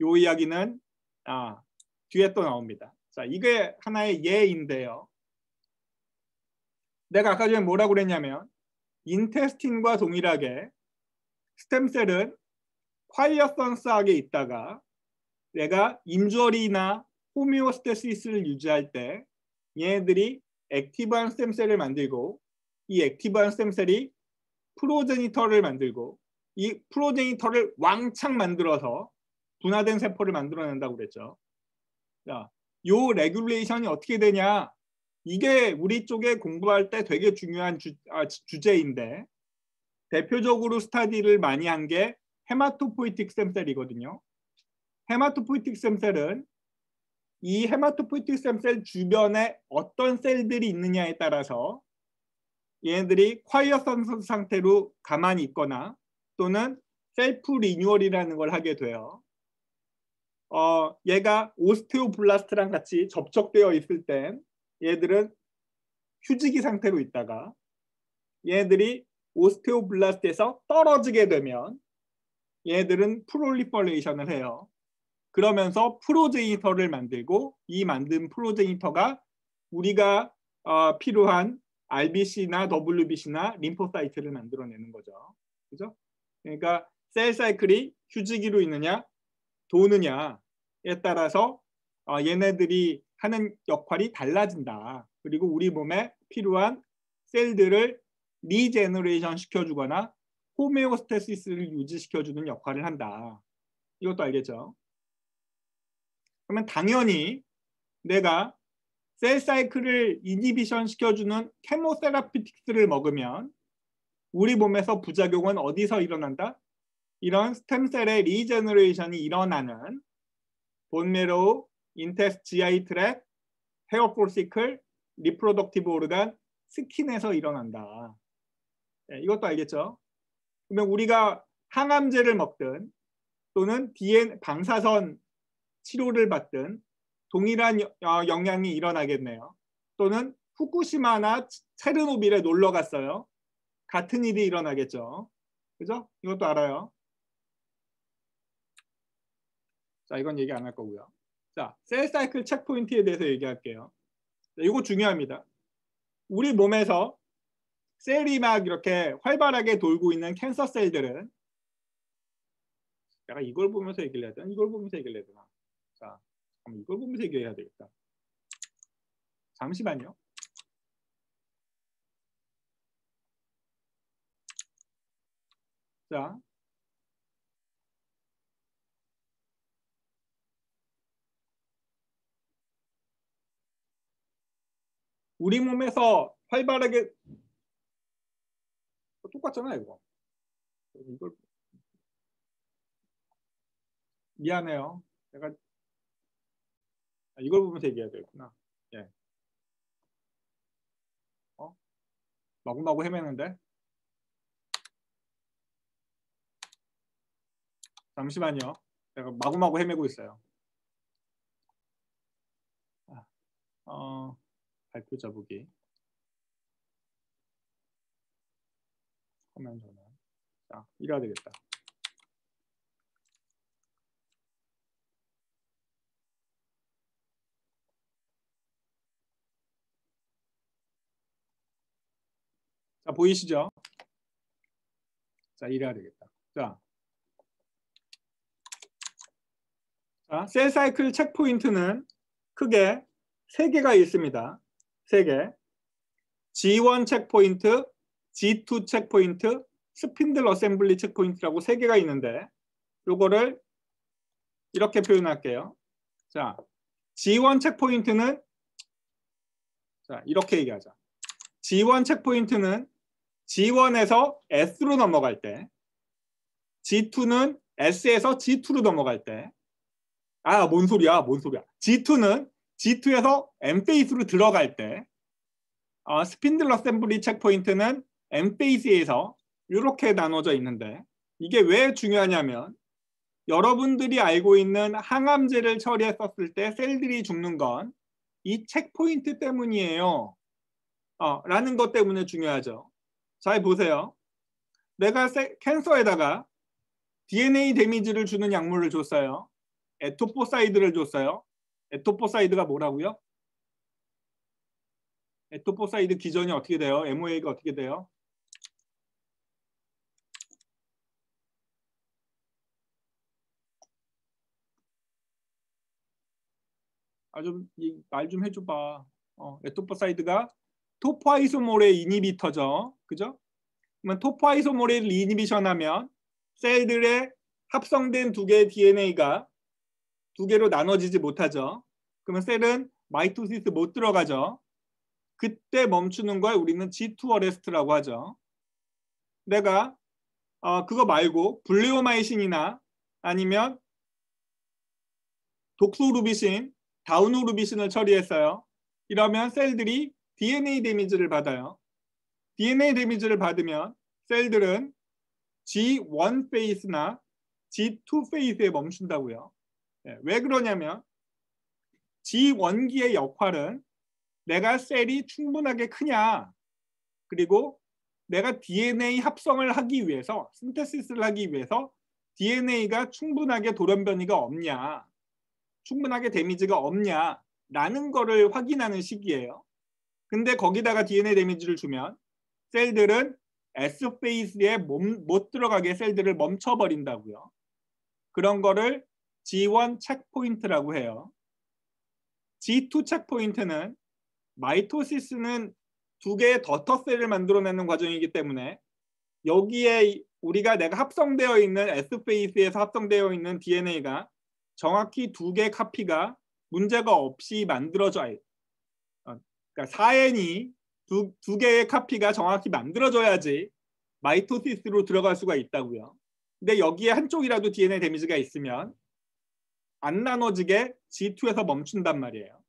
Speaker 1: 이 이야기는 뒤에 또 나옵니다. 자, 이게 하나의 예인데요. 내가 아까 전에 뭐라고 그랬냐면 인테스틴과 동일하게 스템셀은 콰이어선스하게 있다가 내가 인저리나 호미오스테시스를 유지할 때 얘네들이 액티브한 스템셀을 만들고 이 액티브한 스템셀이 프로제니터를 만들고 이 프로제니터를 왕창 만들어서 분화된 세포를 만들어낸다고 그랬죠. 자, 요 레귤레이션이 어떻게 되냐? 이게 우리 쪽에 공부할 때 되게 중요한 주제인데 대표적으로 스타디를 많이 한 게 헤마토포이틱 스템셀이거든요. 헤마토포이틱 스템셀은 이 헤마토포이틱 스템셀 주변에 어떤 셀들이 있느냐에 따라서 얘네들이 콰이어선스 상태로 가만히 있거나 또는 셀프 리뉴얼이라는 걸 하게 돼요. 얘가 오스테오블라스트랑 같이 접촉되어 있을 땐 얘들은 휴지기 상태로 있다가 얘들이 오스테오블라스트에서 떨어지게 되면 얘들은 프롤리퍼레이션을 해요. 그러면서 프로제니터를 만들고 이 만든 프로제니터가 우리가 필요한 RBC나 WBC나 림포사이트를 만들어내는 거죠. 그죠? 그러니까 셀 사이클이 휴지기로 있느냐 도느냐에 따라서 얘네들이 하는 역할이 달라진다. 그리고 우리 몸에 필요한 셀들을 리제너레이션 시켜주거나 호메오스테시스를 유지시켜주는 역할을 한다. 이것도 알겠죠? 그러면 당연히 내가 셀 사이클을 이니비션 시켜주는 케모세라피틱스를 먹으면 우리 몸에서 부작용은 어디서 일어난다? 이런 스템셀의 리제너레이션이 일어나는 본메로우, 인테스 GI 트랙, 헤어 폴시클, 리프로덕티브 오르간, 스킨에서 일어난다. 네, 이것도 알겠죠? 그러면 우리가 항암제를 먹든 또는 방사선 치료를 받든 동일한 영향이 일어나겠네요. 또는 후쿠시마나 체르노빌에 놀러 갔어요. 같은 일이 일어나겠죠. 그죠? 이것도 알아요. 자, 이건 얘기 안 할 거고요. 자, 셀 사이클 체크포인트에 대해서 얘기할게요. 자, 이거 중요합니다. 우리 몸에서 셀이 막 이렇게 활발하게 돌고 있는 캔서 셀들은 내가 이걸 보면서 얘기를 해야 되나? 이걸 보면서 얘기를 해야 되나? 자, 이걸 보면서 얘기해야 되겠다. 잠시만요. 자, 우리 몸에서 활발하게 똑같잖아 이거. 이걸 미안해요. 내가 이걸 보면서 얘기해야 되겠구나. 예. 마구마구 헤매는데. 잠시만요. 내가 마구마구 헤매고 있어요. 발표 자보기. 화면 전환. 자, 이래야 되겠다. 자, 보이시죠? 자, 이래야 되겠다. 자, 셀 사이클 체크포인트는 크게 3개가 있습니다. 3개. G1 체크포인트, G2 체크포인트, 스핀들 어셈블리 체크포인트라고 3개가 있는데 요거를 이렇게 표현할게요. 자, G1 체크포인트는 자, 이렇게 얘기하자. G1 체크포인트는 G1에서 S로 넘어갈 때, G2는 S에서 G2로 넘어갈 때, 뭔 소리야, 뭔 소리야. G2는 G2에서 M 페이스로 들어갈 때, 스핀들 어셈블리 체크포인트는 M 페이스에서 이렇게 나눠져 있는데 이게 왜 중요하냐면 여러분들이 알고 있는 항암제를 처리했었을 때 셀들이 죽는 건 이 체크포인트 때문이에요. 라는 것 때문에 중요하죠. 잘 보세요. 내가 캔서에다가 DNA 데미지를 주는 약물을 줬어요. 에토포사이드를 줬어요. 에토포사이드가 뭐라고요? 에토포사이드 기전이 어떻게 돼요? MOA가 어떻게 돼요? 말 좀 해줘봐. 에토포사이드가 토포아이소몰의 이니비터죠. 그죠? 그러면 토포아이소몰의 이니비션 하면 셀들의 합성된 2개의 DNA가 2개로 나눠지지 못하죠. 그러면 셀은 마이토시스 못 들어가죠. 그때 멈추는 걸 우리는 G2 어레스트라고 하죠. 내가 그거 말고 블레오마이신이나 아니면 독소루비신, 다우노루비신을 처리했어요. 이러면 셀들이 DNA 데미지를 받아요. DNA 데미지를 받으면 셀들은 G1 페이스나 G2 페이스에 멈춘다고요. 왜 그러냐면 G1기의 역할은 내가 셀이 충분하게 크냐, 그리고 내가 DNA 합성을 하기 위해서, 신테시스를 하기 위해서 DNA가 충분하게 돌연변이가 없냐, 충분하게 데미지가 없냐 라는 거를 확인하는 시기예요. 근데 거기다가 DNA 데미지를 주면 셀들은 S 페이스에 못 들어가게 셀들을 멈춰버린다고요. 그런 거를 G1 체크포인트라고 해요. G2 체크포인트는 마이토시스는 2개의 더터셀을 만들어내는 과정이기 때문에 여기에 내가 합성되어 있는 S 페이스에서 합성되어 있는 DNA가 정확히 2개 카피가 문제가 없이 만들어져야, 그러니까 4N이 두 개의 카피가 정확히 만들어져야지 마이토시스로 들어갈 수가 있다고요. 근데 여기에 한쪽이라도 DNA 데미지가 있으면 안 나눠지게 G2에서 멈춘단 말이에요.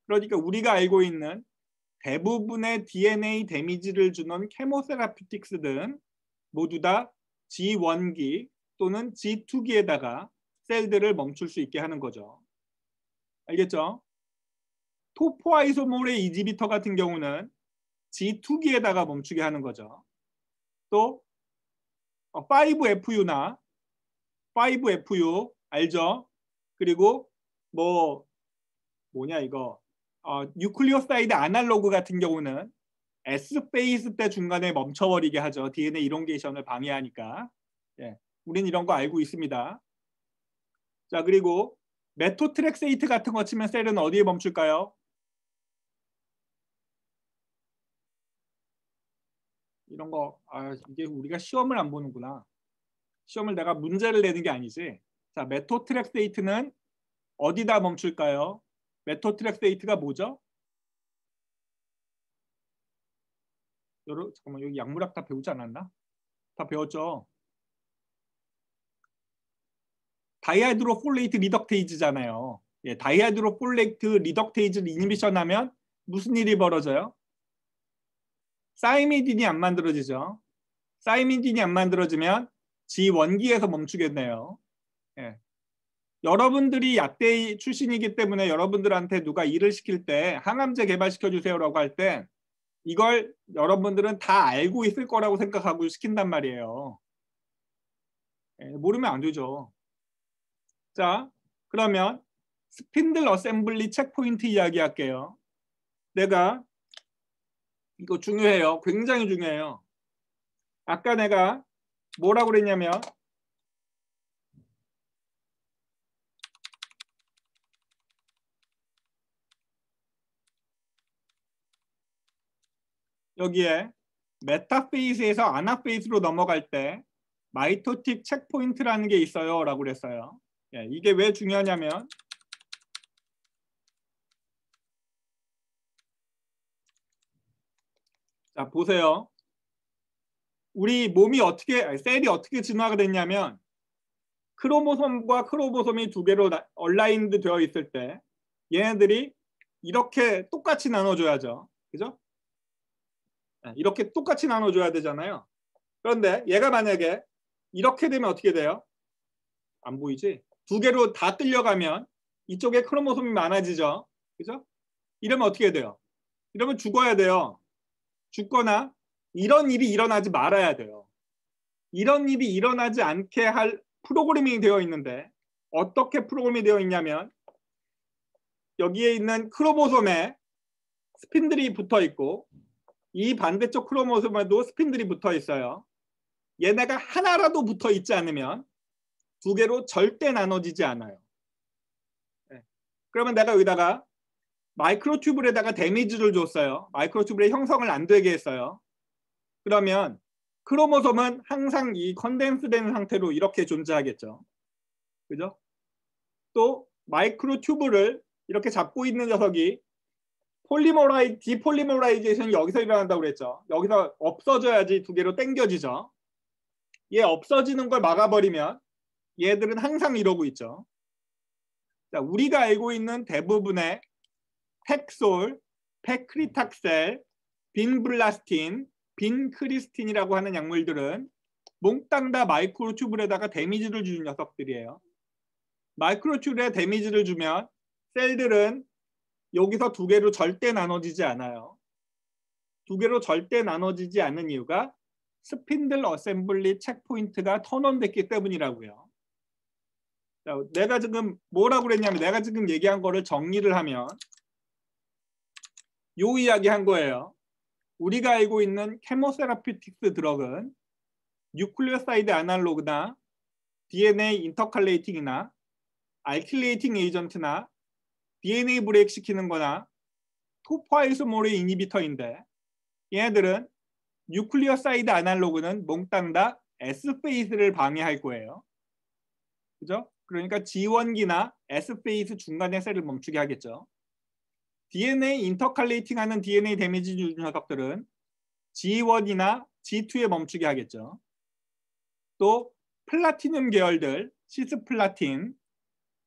Speaker 1: 그러니까 우리가 알고 있는 대부분의 DNA 데미지를 주는 케모세라피틱스들은 모두 다 G1기 또는 G2기에다가 셀들을 멈출 수 있게 하는 거죠. 알겠죠? 토포아이소몰의 이지비터 같은 경우는 G2기에다가 멈추게 하는 거죠. 또 5FU나 5FU 알죠? 그리고 뭐냐 이거 뉴클리오사이드 아날로그 같은 경우는 S 페이스 때 중간에 멈춰버리게 하죠. DNA 일ոն게이션을 방해하니까. 예, 우린 이런 거 알고 있습니다. 자, 그리고 메토트렉세이트 같은 거 치면 셀은 어디에 멈출까요? 이런 거, 이게 우리가 시험을 안 보는구나. 시험을 내가 문제를 내는 게 아니지. 자, 메토트렉세이트는 어디다 멈출까요? 메토트렉세이트가 뭐죠? 잠깐만, 여기 약물학 다 배우지 않았나? 다 배웠죠. 다이하이드로폴레이트 리덕테이즈잖아요. 예, 다이하이드로폴레이트 리덕테이즈를 이니비션 하면 무슨 일이 벌어져요? 사이미딘이 안 만들어지죠. 사이미딘이 안 만들어지면 G1기에서 멈추겠네요. 예. 여러분들이 약대 출신이기 때문에 여러분들한테 누가 일을 시킬 때 항암제 개발시켜 주세요라고 할 때 이걸 여러분들은 다 알고 있을 거라고 생각하고 시킨단 말이에요. 예, 모르면 안 되죠. 자, 그러면 스핀들 어셈블리 체크포인트 이야기할게요. 내가 이거 중요해요. 굉장히 중요해요. 아까 내가 뭐라고 그랬냐면 여기에 메타페이스에서 아나페이스로 넘어갈 때 마이토틱 체크포인트라는 게 있어요 라고 그랬어요. 예, 이게 왜 중요하냐면 자, 보세요. 우리 몸이 셀이 어떻게 진화가 됐냐면 크로모솜과 크로모솜이 두 개로 얼라인드 되어 있을 때 얘네들이 이렇게 똑같이 나눠줘야죠. 그죠? 이렇게 똑같이 나눠줘야 되잖아요. 그런데 얘가 만약에 이렇게 되면 어떻게 돼요? 안 보이지? 두 개로 다 뜰려가면 이쪽에 크로모솜이 많아지죠. 그죠? 이러면 어떻게 돼요? 이러면 죽어야 돼요. 죽거나 이런 일이 일어나지 말아야 돼요. 이런 일이 일어나지 않게 할 프로그래밍이 되어 있는데 어떻게 프로그램이 되어 있냐면 여기에 있는 크로모솜에 스핀들이 붙어 있고 이 반대쪽 크로모솜에도 스핀들이 붙어 있어요. 얘네가 하나라도 붙어 있지 않으면 두 개로 절대 나눠지지 않아요. 네. 그러면 내가 여기다가 마이크로튜브에다가 데미지를 줬어요. 마이크로튜브의 형성을 안 되게 했어요. 그러면 크로모솜은 항상 이 컨덴스된 상태로 이렇게 존재하겠죠. 그죠? 또 마이크로튜브를 이렇게 잡고 있는 녀석이 디폴리머라이제이션이 여기서 일어난다고 그랬죠. 여기서 없어져야지 두 개로 당겨지죠. 얘 없어지는 걸 막아버리면 얘들은 항상 이러고 있죠. 자, 우리가 알고 있는 대부분의 팩솔, 페크리탁셀, 빈블라스틴, 빈크리스틴이라고 하는 약물들은 몽땅 다 마이크로튜브에다가 데미지를 주는 녀석들이에요. 마이크로튜브에 데미지를 주면 셀들은 여기서 두 개로 절대 나눠지지 않아요. 두 개로 절대 나눠지지 않는 이유가 스핀들 어셈블리 체크포인트가 턴온됐기 때문이라고요. 자, 내가 지금 뭐라고 그랬냐면 내가 지금 얘기한 거를 정리를 하면 요 이야기 한 거예요. 우리가 알고 있는 케모세라피틱스 드럭은 뉴클리오사이드 아날로그나 DNA 인터칼레이팅이나 알킬레이팅 에이전트나 DNA 브레이크 시키는 거나 토포아이소모르 이니비터인데 얘네들은 뉴클리오사이드 아날로그는 몽땅 다 S페이스를 방해할 거예요. 그죠? 그러니까 G1기나 S페이스 중간에 셀을 멈추게 하겠죠. DNA 인터칼레이팅하는 DNA 데미지 주는 녀석들은 G1이나 G2에 멈추게 하겠죠. 또 플라티늄 계열들, 시스플라틴,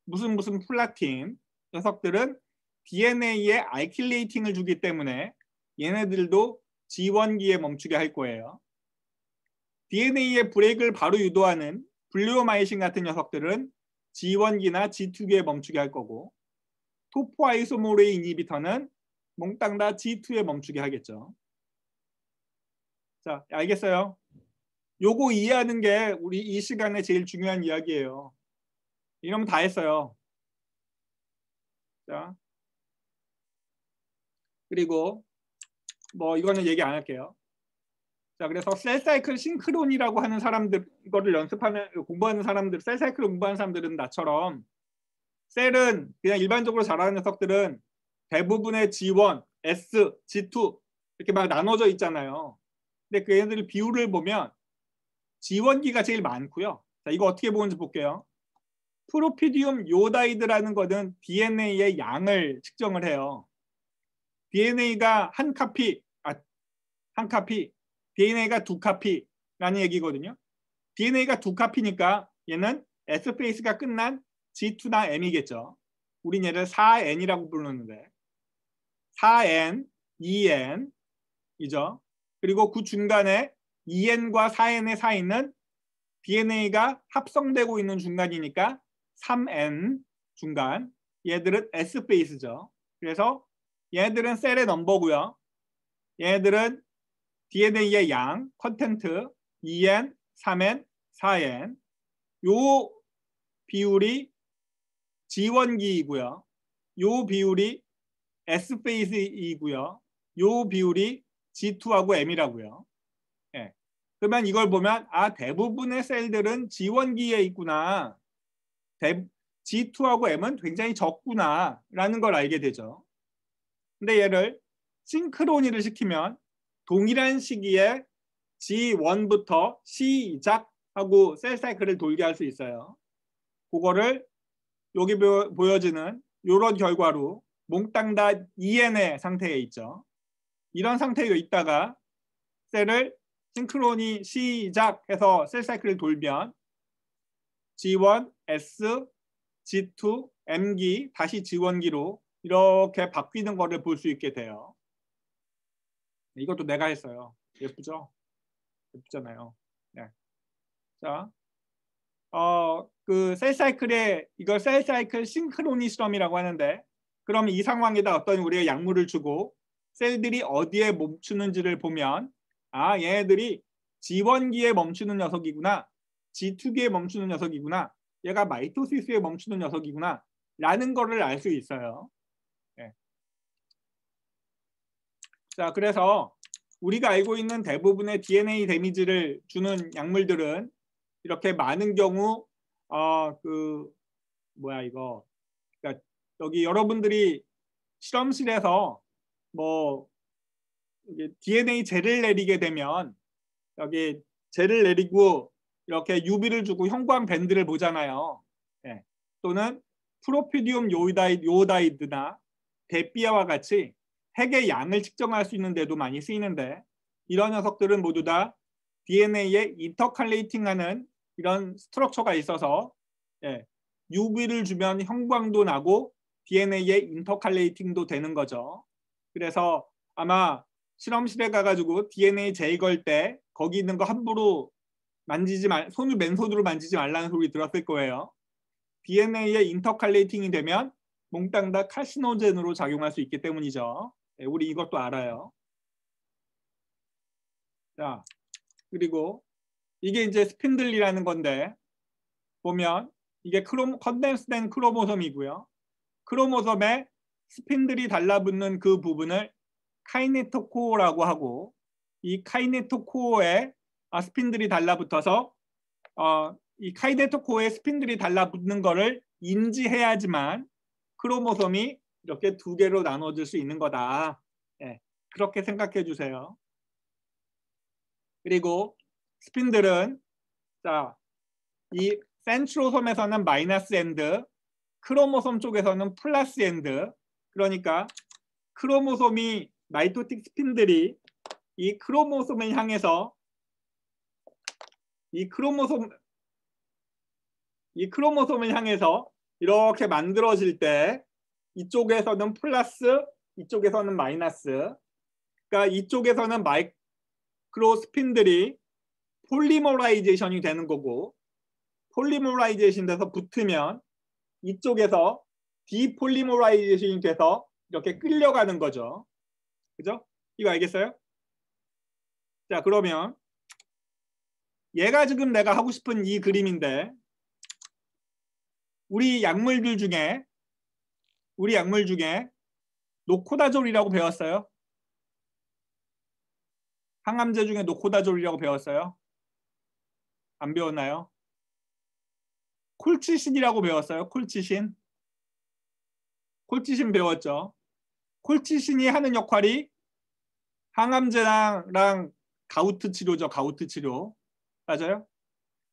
Speaker 1: 무슨 플라틴 녀석들은 DNA에 알킬레이팅을 주기 때문에 얘네들도 G1기에 멈추게 할 거예요. DNA의 브레이크를 바로 유도하는 블루오마이신 같은 녀석들은 G1기나 G2기에 멈추게 할 거고 토포아이소모레 이니비터는 몽땅 다 G2에 멈추게 하겠죠. 자, 알겠어요? 요거 이해하는 게 우리 이 시간에 제일 중요한 이야기예요. 이러면 다 했어요. 자, 그리고 뭐 이거는 얘기 안 할게요. 자, 그래서 셀 사이클 싱크론이라고 하는 사람들, 이거를 공부하는 사람들, 셀 사이클 공부하는 사람들은 나처럼 셀은 그냥 일반적으로 자라는 녀석들은 대부분의 G1, S, G2 이렇게 막 나눠져 있잖아요. 근데 그 얘네들 비율을 보면 G1기가 제일 많고요. 자, 이거 어떻게 보는지 볼게요. 프로피디움 요다이드라는 거는 DNA의 양을 측정을 해요. DNA가 한 카피, DNA가 두 카피라는 얘기거든요. DNA가 두 카피니까 얘는 S 페이스가 끝난 G2나 M이겠죠. 우린 얘를 4N이라고 부르는데 4N, 2N 이죠. 그리고 그 중간에 2N과 4N의 사이는 DNA가 합성되고 있는 중간이니까 3N 중간. 얘들은 S 페이스죠. 그래서 얘들은 셀의 넘버고요. 얘들은 DNA의 양, 컨텐트 2N, 3N, 4N. 요 비율이 G1기이고요. 요 비율이 S 페이스이고요. 요 비율이 G2하고 M이라고요. 예. 그러면 이걸 보면 대부분의 셀들은 G1기에 있구나. G2하고 M은 굉장히 적구나 라는 걸 알게 되죠. 근데 얘를 싱크로니를 시키면 동일한 시기에 G1부터 시작하고 셀 사이클을 돌게 할 수 있어요. 그거를 여기 보여지는 이런 결과로 몽땅 다 EN의 상태에 있죠. 이런 상태에 있다가 셀을 싱크론이 시작해서 셀 사이클을 돌면 G1, S, G2, M기, 다시 G1기로 이렇게 바뀌는 거를 볼 수 있게 돼요. 이것도 내가 했어요. 예쁘죠? 예쁘잖아요. 네. 자, 그 셀 사이클에 이걸 셀 사이클 싱크로니 실험이라고 하는데, 그럼 이 상황에다 어떤 우리가 약물을 주고 셀들이 어디에 멈추는지를 보면 얘네들이 G1기에 멈추는 녀석이구나, G2기에 멈추는 녀석이구나, 얘가 마이토시스에 멈추는 녀석이구나 라는 거를 알 수 있어요. 네. 자, 그래서 우리가 알고 있는 대부분의 DNA 데미지를 주는 약물들은 이렇게 많은 경우 그러니까 여기 여러분들이 실험실에서 뭐 DNA 젤을 내리게 되면 여기 젤을 내리고 이렇게 UV를 주고 형광 밴드를 보잖아요. 네. 또는 프로피디움 요다이드나 데피아와 같이 핵의 양을 측정할 수 있는 데도 많이 쓰이는데, 이런 녀석들은 모두 다 DNA에 인터칼레이팅하는 이런 스트럭처가 있어서 UV를 주면 형광도 나고 DNA에 인터칼레이팅도 되는 거죠. 그래서 아마 실험실에 가가지고 DNA 젤 걸 때 거기 있는 거 함부로 맨손으로 만지지 말라는 소리 들었을 거예요. DNA에 인터칼레이팅이 되면 몽땅 다 칼시노젠으로 작용할 수 있기 때문이죠. 우리 이것도 알아요. 자, 그리고 이게 이제 스핀들이라는 건데, 보면 이게 컨덴스된 크로모솜이고요. 크로모솜에 스핀들이 달라붙는 그 부분을 카이네토코어라고 하고, 이 카이네토코어에 스핀들이 달라붙어서 이 카이네토코어에 스핀들이 달라붙는 거를 인지해야지만 크로모솜이 이렇게 두 개로 나눠질 수 있는 거다. 그렇게 생각해 주세요. 그리고 스핀들은 이 센트로솜에서는 마이너스 엔드, 크로모솜 쪽에서는 플러스 엔드. 그러니까 크로모솜이 마이토틱 스핀들이 이 크로모솜을 향해서 이렇게 만들어질 때 이쪽에서는 플러스, 이쪽에서는 마이너스. 그러니까 이쪽에서는 마이크로 스핀들이 폴리머라이제이션이 되는 거고, 폴리머라이제이션 돼서 붙으면 이쪽에서 디폴리머라이제이션이 돼서 이렇게 끌려가는 거죠. 그죠? 이거 알겠어요? 자, 그러면 얘가 지금 내가 하고 싶은 이 그림인데, 우리 약물들 중에 노코다졸이라고 배웠어요? 항암제 중에 노코다졸이라고 배웠어요? 안 배웠나요? 콜치신이라고 배웠어요? 콜치신? 콜치신 배웠죠? 콜치신이 하는 역할이 항암제랑 가우트 치료죠. 가우트 치료. 맞아요?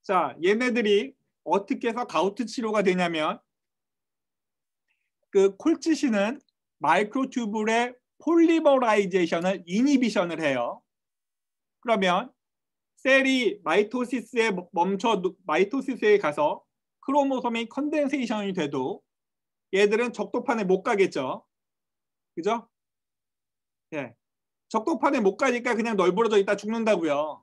Speaker 1: 자, 얘네들이 어떻게 해서 가우트 치료가 되냐면 그 콜치신은 마이크로튜뷸의 폴리머라이제이션을 이니비션을 해요. 그러면 셀이 마이토시스에 가서 크로모솜이 컨덴세이션이 돼도 얘들은 적도판에 못 가겠죠. 그죠? 예. 적도판에 못 가니까 그냥 널브러져 있다 죽는다고요.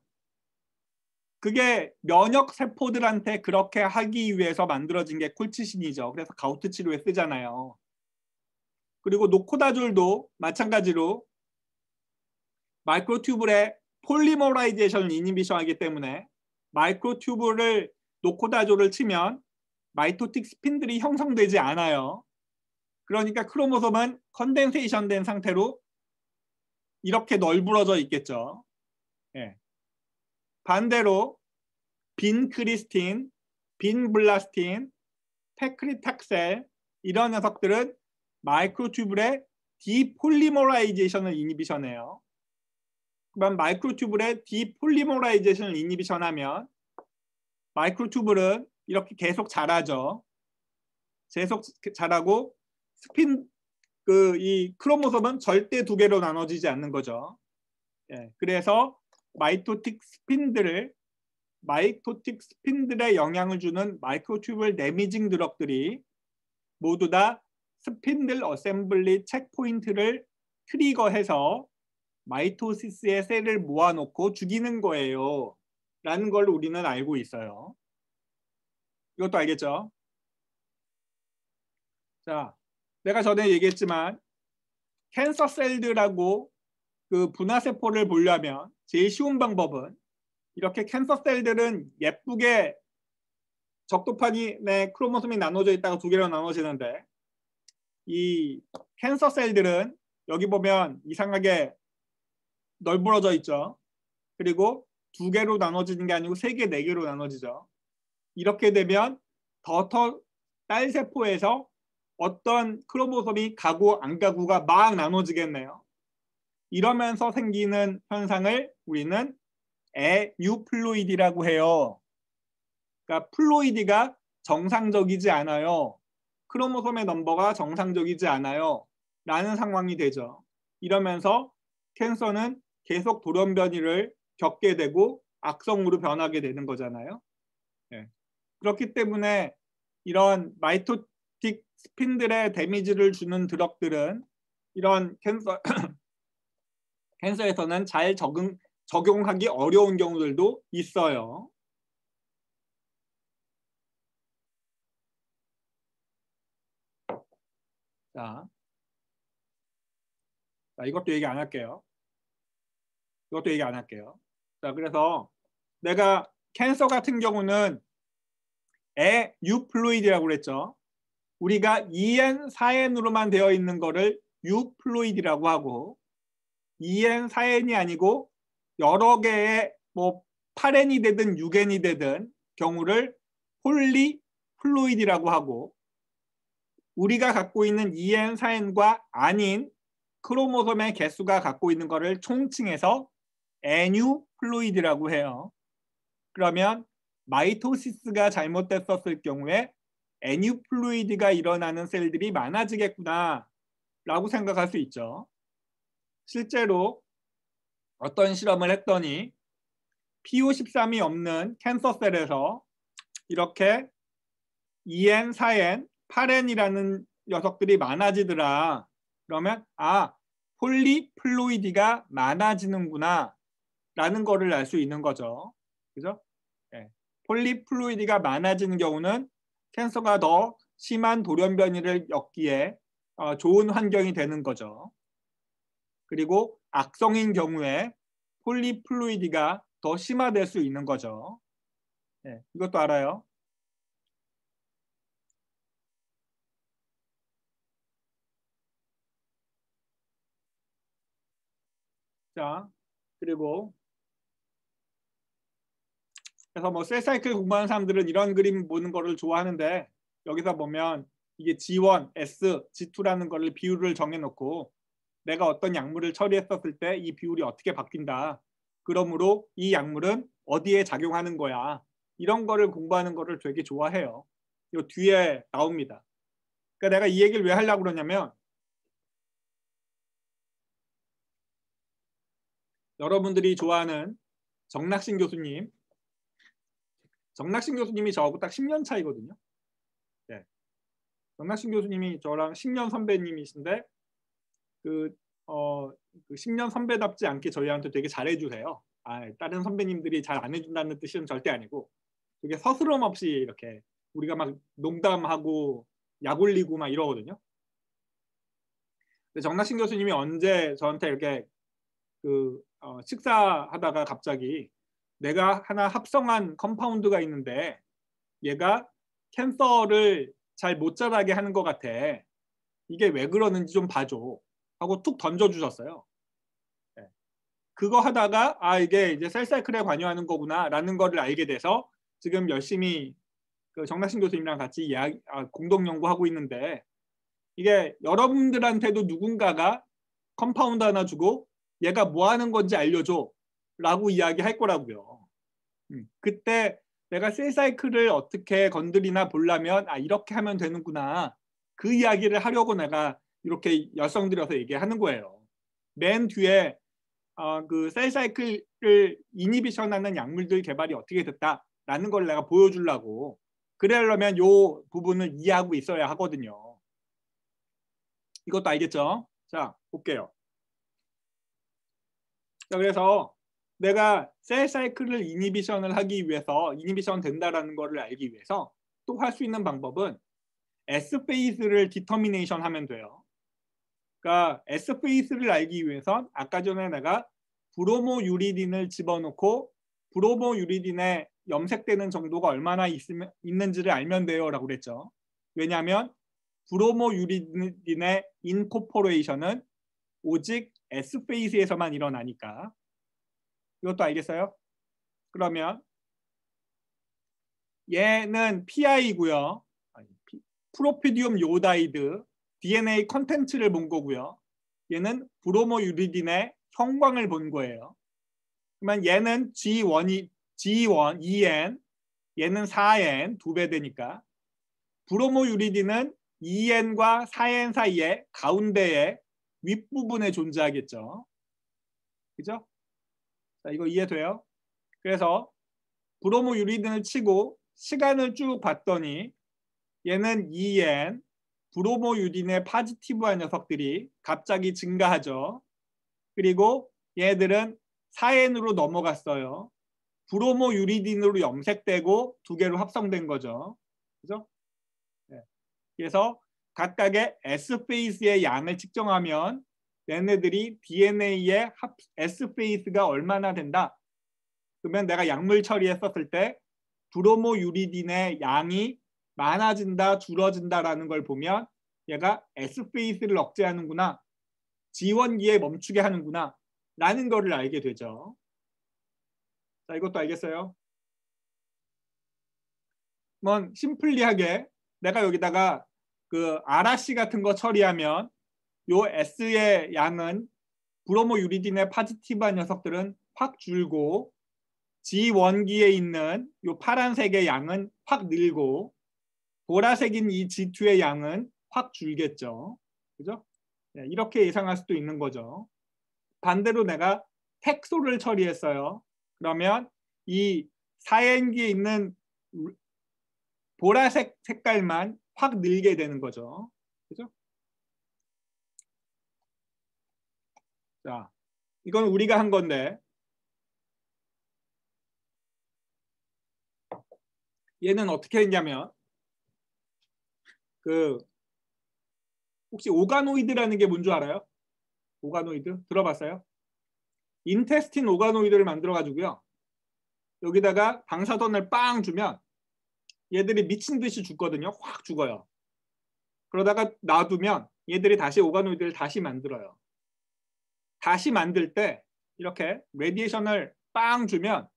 Speaker 1: 그게 면역 세포들한테 그렇게 하기 위해서 만들어진 게 콜치신이죠. 그래서 가우트 치료에 쓰잖아요. 그리고 노코다졸도 마찬가지로 마이크로튜블의 폴리머라이제이션을 이니비션하기 때문에 마이크로튜블을 노코다졸을 치면 마이토틱 스핀들이 형성되지 않아요. 그러니까 크로모솜은 컨덴세이션 된 상태로 이렇게 널브러져 있겠죠. 예. 반대로 빈크리스틴, 빈블라스틴, 페크리탁셀 이런 녀석들은 마이크로튜블의 디폴리머라이제이션을 이니비션해요. 그럼 마이크로튜블의 디폴리머라이제이션을 이니비션하면 마이크로튜블은 이렇게 계속 자라죠. 계속 자라고 이 크로모솜은 절대 두 개로 나눠지지 않는 거죠. 예, 그래서 마이토틱 스핀들에 영향을 주는 마이크로튜블 데미징 드럭들이 모두 다 스핀들 어셈블리 체크포인트를 트리거해서 마이토시스의 셀을 모아놓고 죽이는 거예요. 라는 걸 우리는 알고 있어요. 이것도 알겠죠? 자, 내가 전에 얘기했지만 캔서 셀들하고 그 분화세포를 보려면 제일 쉬운 방법은 이렇게 캔서 셀들은 예쁘게 적도판에 크로모솜이 나눠져 있다가 두 개로 나눠지는데 이 캔서 셀들은 여기 보면 이상하게 널브러져 있죠. 그리고 두 개로 나눠지는 게 아니고 세 개, 네 개로 나눠지죠. 이렇게 되면 더터 딸세포에서 어떤 크로모솜이 가고 안 가고가 막 나눠지겠네요. 이러면서 생기는 현상을 우리는 에뉴플로이디라고 해요. 그러니까 플로이디가 정상적이지 않아요. 크로모솜의 넘버가 정상적이지 않아요. 라는 상황이 되죠. 이러면서 캔서는 계속 돌연변이를 겪게 되고 악성으로 변하게 되는 거잖아요. 네. 그렇기 때문에 이런 마이토틱 스핀들의 데미지를 주는 드럭들은 이런 캔서에서는 잘 적용하기 어려운 경우들도 있어요. 자, 이것도 얘기 안 할게요. 자, 그래서 내가 캔서 같은 경우는 에유플로이드라고 그랬죠. 우리가 2N, 4N으로만 되어 있는 거를 유플로이드라고 하고 2N, 4N이 아니고 여러 개의 뭐 8N이 되든 6N이 되든 경우를 폴리플로이드라고 하고 우리가 갖고 있는 2N, 4N과 아닌 크로모솜의 개수가 갖고 있는 거를 총칭해서 에뉴플로이드라고 해요. 그러면 마이토시스가 잘못됐었을 경우에 에뉴플로이드가 일어나는 셀들이 많아지겠구나 라고 생각할 수 있죠. 실제로 어떤 실험을 했더니 PO13이 없는 캔서셀에서 이렇게 2N, 4N, 8N이라는 녀석들이 많아지더라. 그러면 폴리플로이드가 많아지는구나 라는 거를 알 수 있는 거죠. 그죠? 네. 폴리플로이드가 많아지는 경우는 캔서가 더 심한 돌연변이를 엮기에 좋은 환경이 되는 거죠. 그리고 악성인 경우에 폴리플로이드가 더 심화될 수 있는 거죠. 네, 이것도 알아요. 자, 그리고 그래서 뭐 셀 사이클 공부하는 사람들은 이런 그림 보는 거를 좋아하는데 여기서 보면 이게 G1, S, G2라는 거를 비율을 정해놓고 내가 어떤 약물을 처리했었을 때 이 비율이 어떻게 바뀐다. 그러므로 이 약물은 어디에 작용하는 거야. 이런 거를 공부하는 거를 되게 좋아해요. 이 뒤에 나옵니다. 그러니까 내가 이 얘기를 왜 하려고 그러냐면 여러분들이 좋아하는 정낙신 교수님, 정낙신 교수님이 저하고 딱 10년 차이거든요. 네. 정낙신 교수님이 저랑 10년 선배님이신데 그 10년 선배답지 않게 저희한테 되게 잘해주세요. 다른 선배님들이 잘 안 해준다는 뜻은 절대 아니고 되게 서스럼 없이 이렇게 우리가 막 농담하고 약 올리고 막 이러거든요. 근데 정낙신 교수님이 언제 저한테 이렇게 식사하다가 갑자기 내가 하나 합성한 컴파운드가 있는데 얘가 캔서를 잘 못 자라게 하는 것 같아. 이게 왜 그러는지 좀 봐줘. 하고 툭 던져주셨어요. 네. 그거 하다가 이게 이제 셀사이클에 관여하는 거구나라는 거를 알게 돼서 지금 열심히 정낙신 교수님이랑 같이 공동 연구하고 있는데 이게 여러분들한테도 누군가가 컴파운드 하나 주고 얘가 뭐 하는 건지 알려줘 라고 이야기할 거라고요. 그때 내가 셀사이클을 어떻게 건드리나 보려면 이렇게 하면 되는구나. 그 이야기를 하려고 내가 이렇게 열성들여서 얘기하는 거예요. 맨 뒤에 그 셀사이클을 이니비션하는 약물들 개발이 어떻게 됐다라는 걸 내가 보여주려고 그러려면 요 부분을 이해하고 있어야 하거든요. 이것도 알겠죠? 자, 볼게요. 자, 그래서 내가 셀 사이클을 이니비션을 하기 위해서 이니비션 된다라는 거를 알기 위해서 또 할 수 있는 방법은 S 페이스를 디터미네이션 하면 돼요. 그러니까 S 페이스를 알기 위해선 아까 전에 내가 브로모 유리딘을 집어넣고 브로모 유리딘에 염색되는 정도가 얼마나 있는지를 알면 돼요 라고 그랬죠. 왜냐하면 브로모 유리딘의 인코포레이션은 오직 S 페이스에서만 일어나니까. 이것도 알겠어요? 그러면 얘는 PI고요. 프로피디움 요다이드 DNA 컨텐츠를 본 거고요. 얘는 브로모 유리딘의 형광을 본 거예요. 그러면 얘는 G1, 2N, 얘는 4N, 2배 되니까 브로모 유리딘은 2N과 4N 사이에 가운데에 윗부분에 존재하겠죠. 그죠? 자, 이거 이해돼요? 그래서 브로모 유리딘을 치고 시간을 쭉 봤더니 얘는 2N, 브로모 유리딘의 파지티브한 녀석들이 갑자기 증가하죠. 그리고 얘들은 4N으로 넘어갔어요. 브로모 유리딘으로 염색되고 두 개로 합성된 거죠. 그죠? 네. 그래서 각각의 S 페이스의 양을 측정하면 얘네들이 DNA의 S 페이스가 얼마나 된다. 그러면 내가 약물 처리했었을 때 브로모 유리딘의 양이 많아진다, 줄어진다라는 걸 보면 얘가 S 페이스를 억제하는구나, 지원기에 멈추게 하는구나 라는 거를 알게 되죠. 자, 이것도 알겠어요? 한번 심플리하게 내가 여기다가 그 아라씨 같은 거 처리하면 요 S의 양은 브로모 유리딘의 파지티브한 녀석들은 확 줄고 G1기에 있는 요 파란색의 양은 확 늘고 보라색인 이 G2의 양은 확 줄겠죠. 그죠? 네, 이렇게 예상할 수도 있는 거죠. 반대로 내가 텍소를 처리했어요. 그러면 이 4N기에 있는 보라색 색깔만 확 늘게 되는 거죠. 그죠? 자, 이건 우리가 한 건데 얘는 어떻게 했냐면 혹시 오가노이드라는 게 뭔 줄 알아요? 오가노이드 들어봤어요? 인테스틴 오가노이드를 만들어 가지고요. 여기다가 방사선을 빵 주면 얘들이 미친 듯이 죽거든요. 확 죽어요. 그러다가 놔두면 얘들이 다시 오가노이드를 다시 만들어요. 다시 만들 때 이렇게 레디에이션을 빵 주면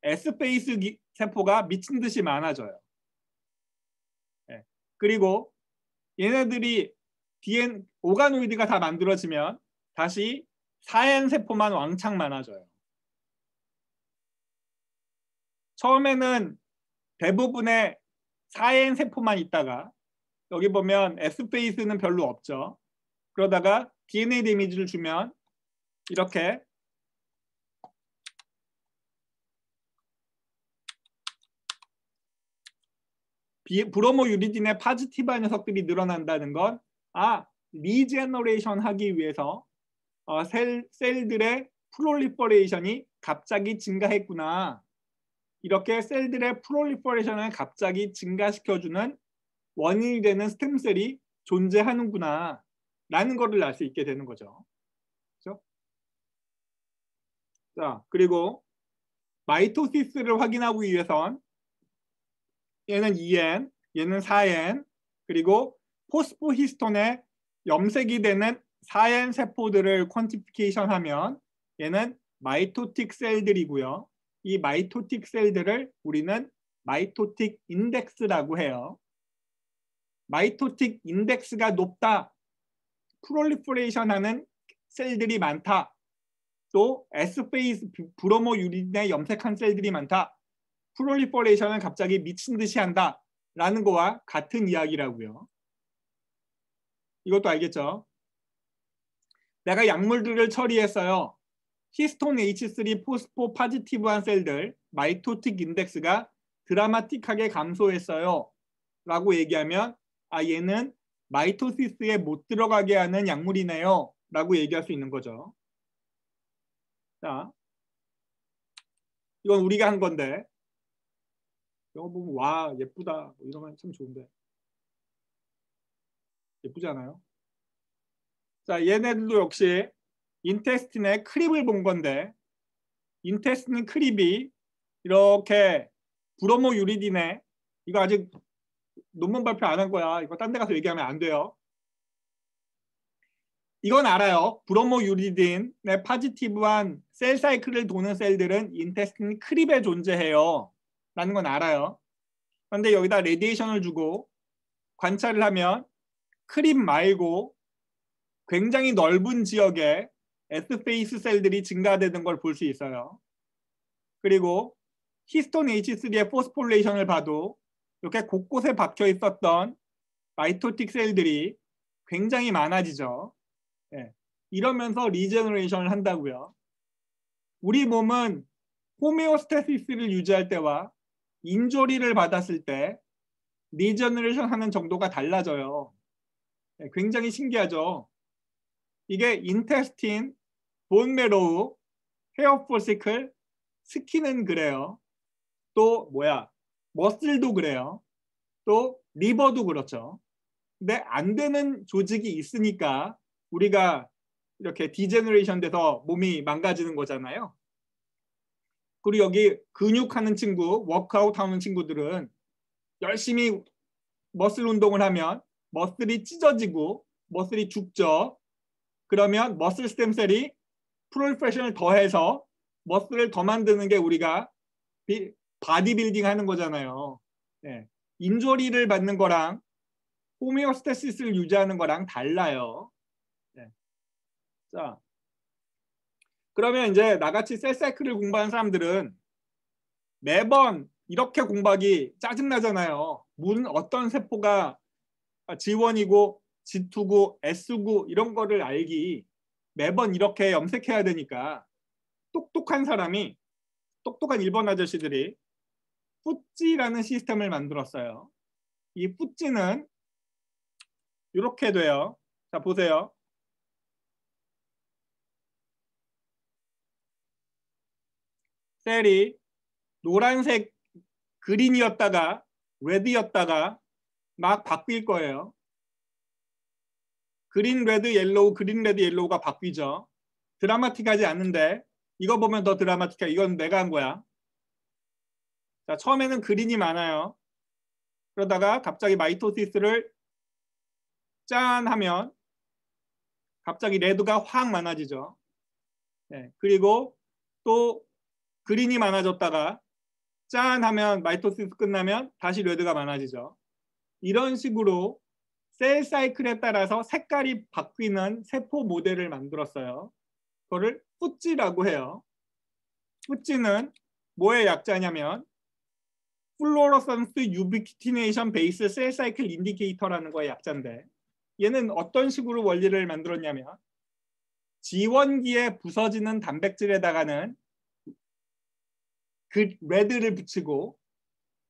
Speaker 1: S페이스 세포가 미친 듯이 많아져요. 네. 그리고 얘네들이 오가노이드가 다 만들어지면 다시 4N 세포만 왕창 많아져요. 처음에는 대부분의 4N 세포만 있다가 여기 보면 S페이스는 별로 없죠. 그러다가 DNA 데미지를 주면 이렇게 브로모 유리딘의 파지티브한 녀석들이 늘어난다는 건 리제너레이션 하기 위해서 셀들의 프롤리퍼레이션이 갑자기 증가했구나. 이렇게 셀들의 프롤리퍼레이션을 갑자기 증가시켜주는 원인이 되는 스템셀이 존재하는구나 라는 거를 알 수 있게 되는 거죠. 그렇죠? 자, 그리고 마이토시스를 확인하기 위해선 얘는 2N, 얘는 4N, 그리고 포스포히스톤에 염색이 되는 4N 세포들을 퀀티피케이션 하면 얘는 마이토틱 셀들이고요. 이 마이토틱 셀들을 우리는 마이토틱 인덱스라고 해요. 마이토틱 인덱스가 높다, 프롤리퍼레이션 하는 셀들이 많다, 또 S페이스 브로모 유리딘에 염색한 셀들이 많다, 프롤리퍼레이션을 갑자기 미친 듯이 한다 라는 거와 같은 이야기라고요. 이것도 알겠죠? 내가 약물들을 처리했어요. 히스톤 H3 포스포 파지티브한 셀들 마이토틱 인덱스가 드라마틱하게 감소했어요 라고 얘기하면 얘는 마이토시스에 못 들어가게 하는 약물이네요 라고 얘기할 수 있는 거죠. 자, 이건 우리가 한 건데 이거 보면 와 예쁘다 뭐 이러면 참 좋은데 예쁘지 않아요? 자, 얘네들도 역시 인테스틴의 크립을 본 건데 인테스틴 크립이 이렇게 브로모 유리딘에 이거 아직 논문 발표 안 한 거야. 이거 딴 데 가서 얘기하면 안 돼요. 이건 알아요. 브로모 유리딘의 파지티브한 셀 사이클을 도는 셀들은 인테스틴 크립에 존재해요. 라는 건 알아요. 그런데 여기다 레디에이션을 주고 관찰을 하면 크립 말고 굉장히 넓은 지역에 S페이스 셀들이 증가되는 걸 볼 수 있어요. 그리고 히스톤 H3의 포스폴레이션을 봐도 이렇게 곳곳에 박혀 있었던 마이토틱 셀들이 굉장히 많아지죠. 네. 이러면서 리제너레이션을 한다고요. 우리 몸은 호메오스타시스를 유지할 때와 인조리를 받았을 때 리제너레이션 하는 정도가 달라져요. 네. 굉장히 신기하죠. 이게 인테스틴, 본메로우, 헤어 포시클, 스킨은 그래요. 또 머슬도 그래요. 또 리버도 그렇죠. 근데 안 되는 조직이 있으니까 우리가 이렇게 디제너레이션 돼서 몸이 망가지는 거잖아요. 그리고 여기 근육하는 친구, 워크아웃 하는 친구들은 열심히 머슬 운동을 하면 머슬이 찢어지고 머슬이 죽죠. 그러면 머슬 스템셀이 프롤리퍼레이션을 더해서 머슬을 더 만드는 게 우리가 바디빌딩 하는 거잖아요. 네. 인조리를 받는 거랑 호메오스타시스를 유지하는 거랑 달라요. 네. 자, 그러면 이제 나같이 셀 사이클을 공부하는 사람들은 매번 이렇게 공부하기 짜증나잖아요. 무슨 어떤 세포가 G1이고 G2고 S고 이런 거를 알기 매번 이렇게 염색해야 되니까 똑똑한 사람이 똑똑한 일본 아저씨들이 푸찌라는 시스템을 만들었어요. 이 푸찌는 이렇게 돼요. 자, 보세요. 셀이 노란색 그린이었다가 레드였다가 막 바뀔 거예요. 그린, 레드, 옐로우, 그린, 레드, 옐로우가 바뀌죠. 드라마틱하지 않은데 이거 보면 더 드라마틱해. 이건 내가 한 거야. 자, 처음에는 그린이 많아요. 그러다가 갑자기 마이토시스를 짠 하면 갑자기 레드가 확 많아지죠. 네, 그리고 또 그린이 많아졌다가 짠 하면 마이토시스 끝나면 다시 레드가 많아지죠. 이런 식으로 셀 사이클에 따라서 색깔이 바뀌는 세포 모델을 만들었어요. 그거를 푸찌라고 해요. 푸찌는 뭐의 약자냐면 플로러선스 유비키티네이션 베이스 셀 사이클 인디케이터라는 거의 약자인데, 얘는 어떤 식으로 원리를 만들었냐면 G1기에 부서지는 단백질에다가는 그 레드를 붙이고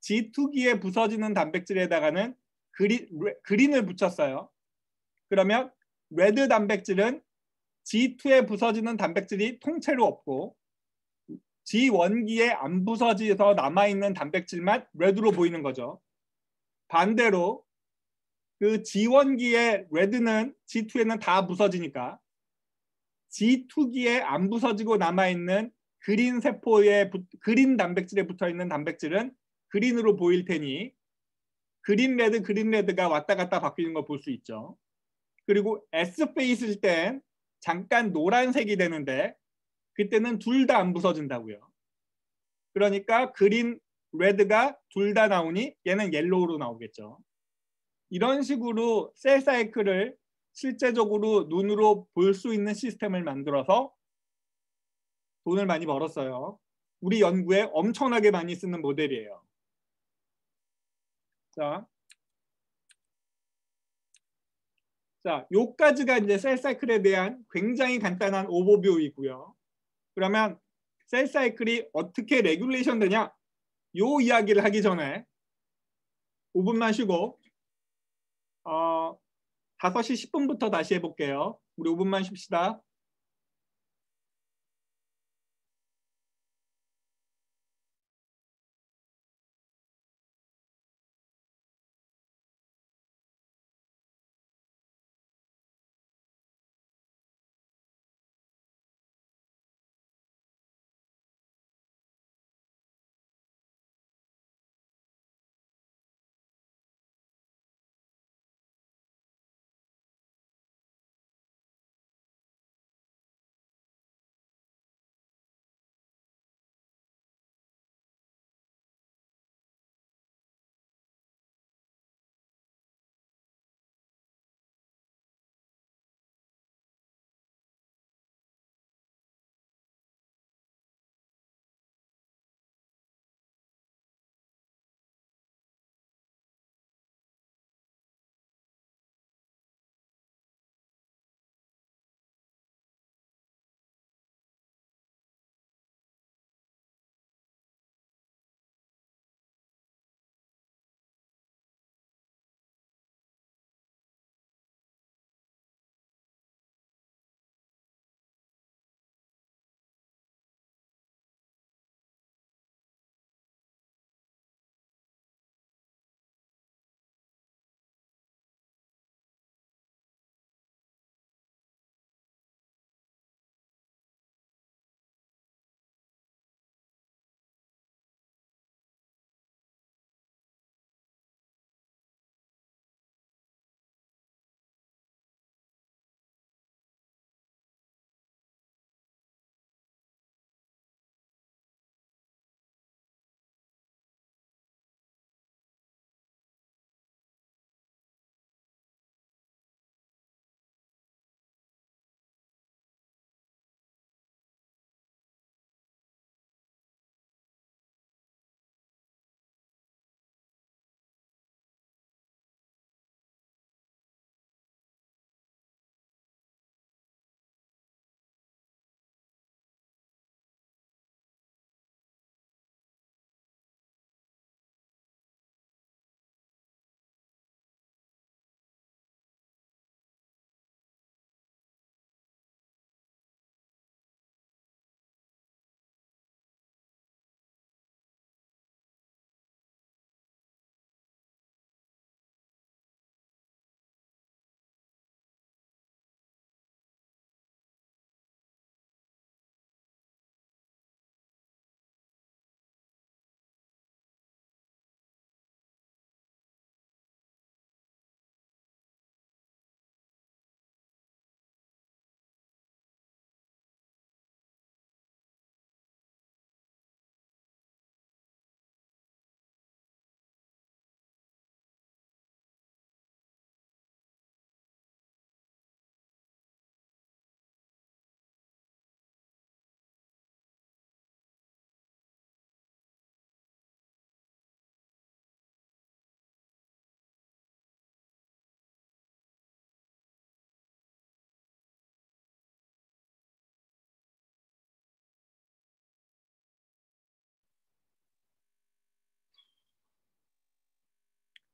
Speaker 1: G2기에 부서지는 단백질에다가는 그린을 붙였어요. 그러면 레드 단백질은 G2에 부서지는 단백질이 통째로 없고 G1기에 안 부서져서 남아있는 단백질만 레드로 보이는 거죠. 반대로 그 G1기의 레드는 G2에는 다 부서지니까 G2기에 안 부서지고 남아있는 그린 세포에 그린 단백질에 붙어있는 단백질은 그린으로 보일 테니 그린 레드가 왔다 갔다 바뀌는 걸 볼 수 있죠. 그리고 S페이스일 땐 잠깐 노란색이 되는데 그때는 둘 다 안 부서진다고요. 그러니까 그린, 레드가 둘 다 나오니 얘는 옐로우로 나오겠죠. 이런 식으로 셀 사이클을 실제적으로 눈으로 볼 수 있는 시스템을 만들어서 돈을 많이 벌었어요. 우리 연구에 엄청나게 많이 쓰는 모델이에요. 자, 요까지가 이제 셀 사이클에 대한 굉장히 간단한 오버뷰이고요. 그러면 셀 사이클이 어떻게 레귤레이션 되냐? 요 이야기를 하기 전에 5분만 쉬고 5시 10분부터 다시 해볼게요. 우리 5분만 쉽시다.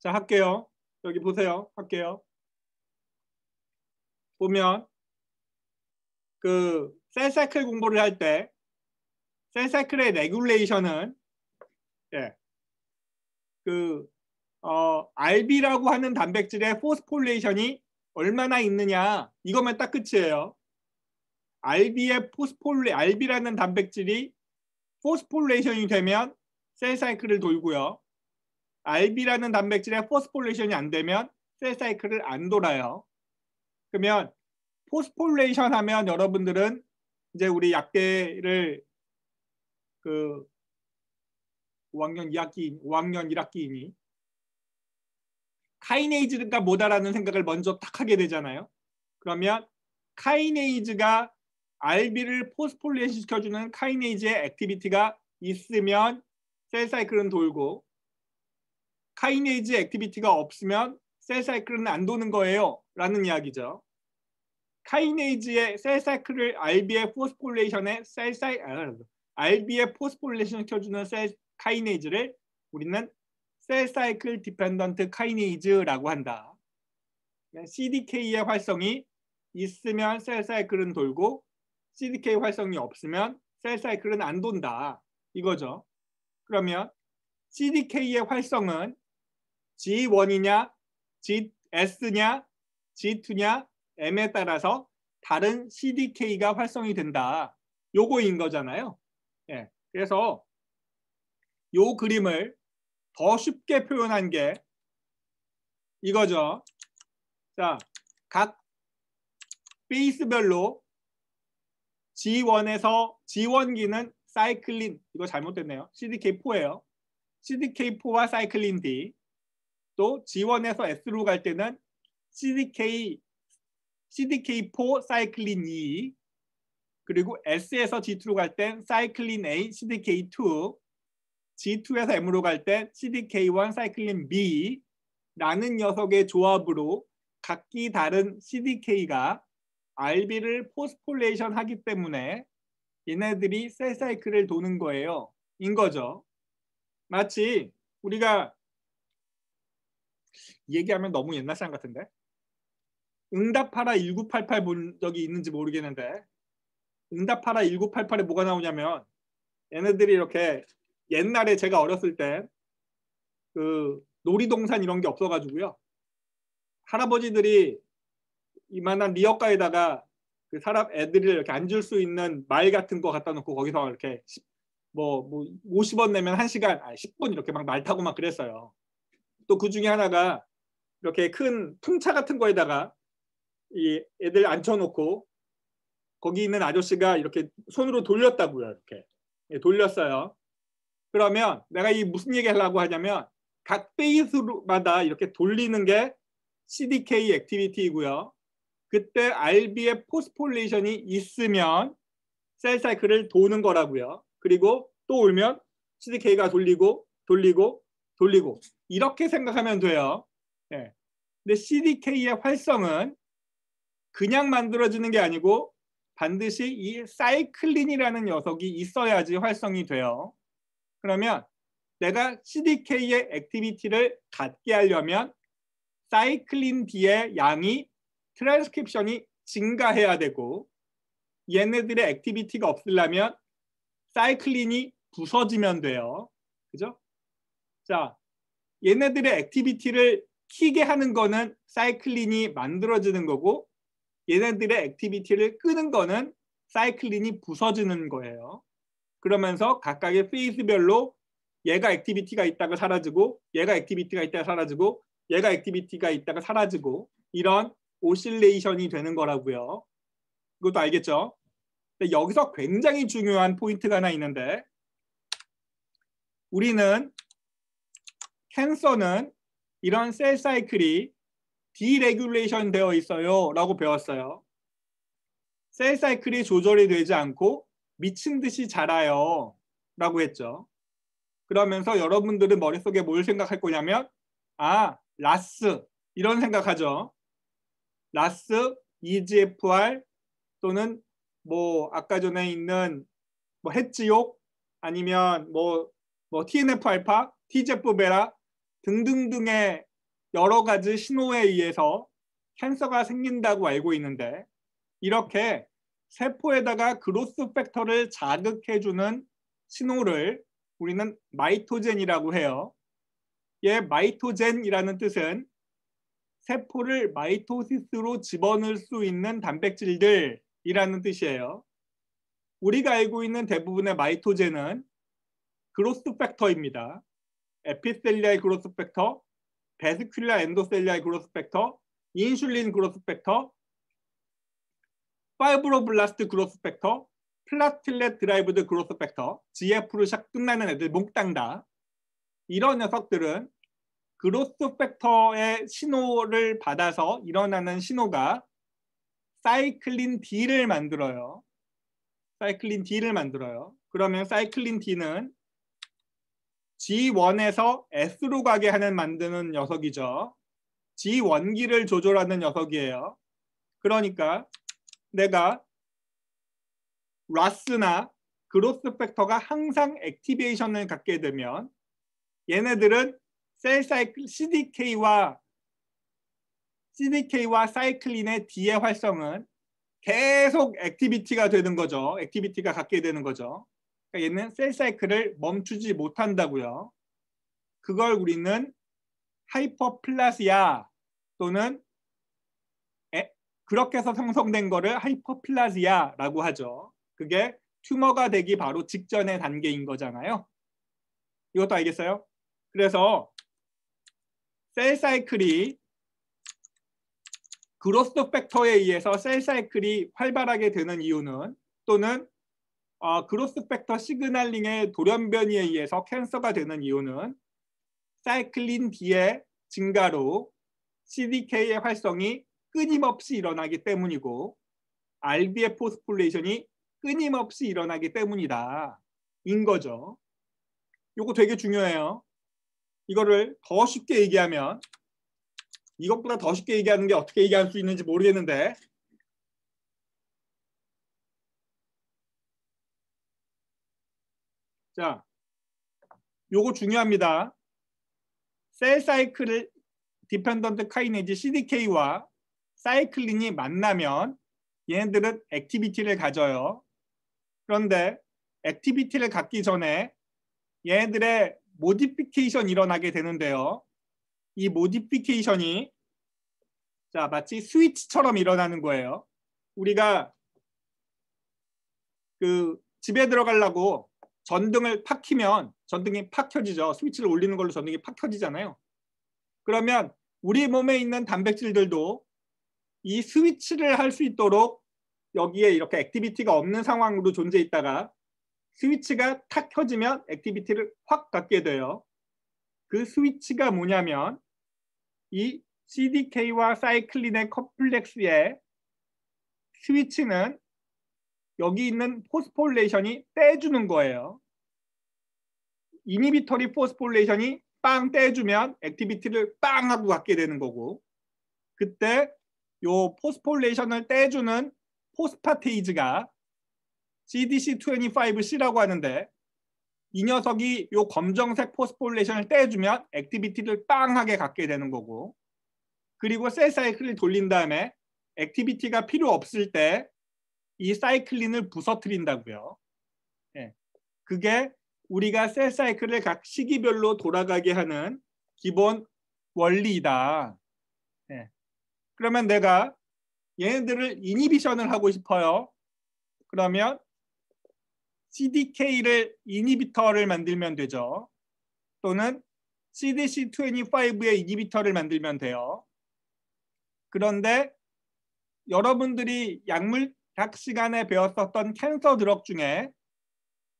Speaker 1: 자, 할게요. 여기 보세요. 할게요. 보면 그 셀 사이클 공부를 할 때 셀 사이클의 레귤레이션은 예, 그 RB라고 하는 단백질의 포스폴레이션이 얼마나 있느냐 이것만 딱 끝이에요. RB라는 단백질이 포스폴레이션이 되면 셀 사이클을 돌고요. RB라는 단백질의 포스폴레이션이 안 되면 셀 사이클을 안 돌아요. 그러면 포스폴레이션 하면 여러분들은 이제 우리 약계를 그 5학년 1학기이니 카이네이즈가 뭐다라는 생각을 먼저 딱 하게 되잖아요. 그러면 카이네이즈가 RB를 포스폴레이션 시켜주는 카이네이즈의 액티비티가 있으면 셀 사이클은 돌고 카이네이즈 액티비티가 없으면 셀 사이클은 안 도는 거예요 라는 이야기죠. 카이네이즈의 셀 사이클을 RB의 포스폴레이션에 RB의 포스폴레이션 시켜주는 셀 카이네이즈를 우리는 셀 사이클 디펜던트 카이네이즈라고 한다. CDK의 활성이 있으면 셀 사이클은 돌고 CDK 활성이 없으면 셀 사이클은 안 돈다. 이거죠. 그러면 CDK의 활성은 G1이냐, S냐, G2냐, M에 따라서 다른 CDK가 활성이 된다. 요거인 거잖아요. 예. 그래서 요 그림을 더 쉽게 표현한 게 이거죠. 자, 각 베이스별로 G1에서 G1기는 사이클린, 이거 잘못됐네요. CDK4예요. CDK4와 사이클린 D. 또 G1에서 S로 갈 때는 CDK4 사이클린 E. 그리고 S에서 G2로 갈 땐 사이클린 A, CDK2. G2에서 M으로 갈 땐 CDK1, 사이클린 B 라는 녀석의 조합으로 각기 다른 CDK가 RB를 포스폴레이션 하기 때문에 얘네들이 셀 사이클을 도는 거예요. 인 거죠. 마치 우리가 얘기하면 너무 옛날 사람 같은데 응답하라 1988 본 적이 있는지 모르겠는데 응답하라 1988에 뭐가 나오냐면 얘네들이 이렇게 옛날에 제가 어렸을 때 그 놀이동산 이런 게 없어가지고요. 할아버지들이 이만한 리어카에다가 그 사람 애들을 이렇게 앉을 수 있는 말 같은 거 갖다 놓고 거기서 이렇게 뭐 50원 내면 1시간, 10분 이렇게 막 말 타고 막 그랬어요. 또 그 중에 하나가 이렇게 큰 풍차 같은 거에다가 이 애들 앉혀놓고 거기 있는 아저씨가 이렇게 손으로 돌렸다고요. 이렇게 돌렸어요. 그러면 내가 이 무슨 얘기 하려고 하냐면 각 페이스마다 이렇게 돌리는 게 CDK 액티비티이고요. 그때 RB의 포스폴레이션이 있으면 셀 사이클을 도는 거라고요. 그리고 또 울면 CDK가 돌리고 이렇게 생각하면 돼요. 네. 근데 CDK의 활성은 그냥 만들어지는 게 아니고 반드시 이 사이클린이라는 녀석이 있어야지 활성이 돼요. 그러면 내가 CDK의 액티비티를 갖게 하려면 사이클린 D의 양이 트랜스크립션이 증가해야 되고 얘네들의 액티비티가 없으려면 사이클린이 부서지면 돼요. 그죠? 자, 얘네들의 액티비티를 키게 하는 거는 사이클린이 만들어지는 거고 얘네들의 액티비티를 끄는 거는 사이클린이 부서지는 거예요. 그러면서 각각의 페이스별로 얘가 액티비티가 있다가 사라지고 얘가 액티비티가 있다가 사라지고 얘가 액티비티가 있다가 사라지고 이런 오실레이션이 되는 거라고요. 이것도 알겠죠? 근데 여기서 굉장히 중요한 포인트가 하나 있는데 우리는 캔서는 이런 셀 사이클이 디레귤레이션 되어 있어요 라고 배웠어요. 셀 사이클이 조절이 되지 않고 미친 듯이 자라요 라고 했죠. 그러면서 여러분들은 머릿속에 뭘 생각할 거냐면 라스 이런 생각하죠. 라스, EGFR 또는 뭐 아까 전에 있는 뭐 헷지옥 아니면 뭐 TNF 알파, TGF 베라 등등등의 여러 가지 신호에 의해서 캔서가 생긴다고 알고 있는데 이렇게 세포에다가 그로스 팩터를 자극해주는 신호를 우리는 마이토젠이라고 해요. 이 마이토젠이라는 뜻은 세포를 마이토시스로 집어넣을 수 있는 단백질들이라는 뜻이에요. 우리가 알고 있는 대부분의 마이토젠은 그로스 팩터입니다. 에피셀리아의 그로스 팩터, 베스큘라 엔도셀리아의 그로스 팩터, 인슐린 그로스 팩터, 파이브로블라스트 그로스 팩터, 플라틸렛 드라이브드 그로스 팩터, GF로 시작 끝나는 애들 몽땅 다 이런 녀석들은 그로스 팩터의 신호를 받아서 일어나는 신호가 사이클린 D를 만들어요. 사이클린 D를 만들어요. 그러면 사이클린 D는 G1에서 S로 가게 하는 만드는 녀석이죠. G1기를 조절하는 녀석이에요. 그러니까 내가 RAS나 그로스 팩터가 항상 액티베이션을 갖게 되면 얘네들은 셀 사이클 CDK와 사이클린의 D의 활성은 계속 액티비티가 되는 거죠. 액티비티가 갖게 되는 거죠. 그러니까 얘는 셀 사이클을 멈추지 못한다고요. 그걸 우리는 하이퍼플라시아 또는 그렇게 해서 형성된 거를 하이퍼플라시아라고 하죠. 그게 튜머가 되기 바로 직전의 단계인 거잖아요. 이것도 알겠어요? 그래서 셀 사이클이 그로스 팩터에 의해서 셀 사이클이 활발하게 되는 이유는 또는 그로스 팩터 시그널링의 돌연변이에 의해서 캔서가 되는 이유는 사이클린 D의 증가로 CDK의 활성이 끊임없이 일어나기 때문이고 RBF 포스폴레이션이 끊임없이 일어나기 때문이다. 인 거죠. 이거 되게 중요해요. 이거를 더 쉽게 얘기하면 이것보다 더 쉽게 얘기하는 게 어떻게 얘기할 수 있는지 모르겠는데 자, 요거 중요합니다. 셀 사이클 디펜던트 카이네이즈 CDK와 사이클린이 만나면 얘네들은 액티비티를 가져요. 그런데 액티비티를 갖기 전에 얘네들의 모디피케이션이 일어나게 되는데요. 이 모디피케이션이 자 마치 스위치처럼 일어나는 거예요. 우리가 그 집에 들어가려고 전등을 팍 켜면 전등이 팍 켜지죠. 스위치를 올리는 걸로 전등이 팍 켜지잖아요. 그러면 우리 몸에 있는 단백질들도 이 스위치를 할 수 있도록 여기에 이렇게 액티비티가 없는 상황으로 존재해 있다가 스위치가 탁 켜지면 액티비티를 확 갖게 돼요. 그 스위치가 뭐냐면 이 CDK와 사이클린의 컴플렉스의 스위치는 여기 있는 포스폴레이션이 떼주는 거예요. 이니비터리 포스폴레이션이 빵 떼주면 액티비티를 빵 하고 갖게 되는 거고 그때 요 포스폴레이션을 떼주는 포스파테이즈가 CDC25C라고 하는데 이 녀석이 요 검정색 포스폴레이션을 떼주면 액티비티를 빵하게 갖게 되는 거고 그리고 셀 사이클을 돌린 다음에 액티비티가 필요 없을 때 이 사이클린을 부서뜨린다고요. 예. 그게 우리가 셀 사이클을 각 시기별로 돌아가게 하는 기본 원리이다. 예. 그러면 내가 얘네들을 이니비션을 하고 싶어요. 그러면 CDK를 이니비터를 만들면 되죠. 또는 CDC25의 이니비터를 만들면 돼요. 그런데 여러분들이 약물학 시간에 배웠었던 캔서 드럭 중에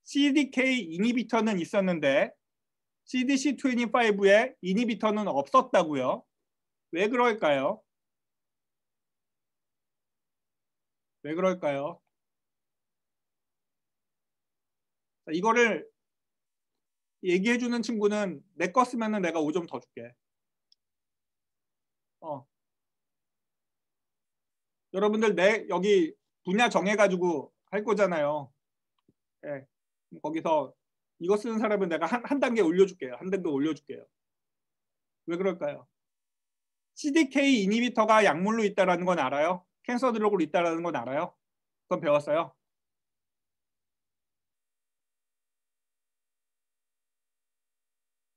Speaker 1: CDK 이니비터는 있었는데 CDC25의 이니비터는 없었다고요. 왜 그럴까요? 왜 그럴까요? 이거를 얘기해주는 친구는 내 거 쓰면은 내가 5점 더 줄게. 여러분들 내 여기 분야 정해가지고 할 거잖아요. 예. 거기서 이거 쓰는 사람은 내가 한 단계 올려줄게요. 한 단계 올려줄게요. 왜 그럴까요? CDK 이니비터가 약물로 있다는 건 알아요? 캔서 드럭으로 있다는 건 알아요? 그건 배웠어요?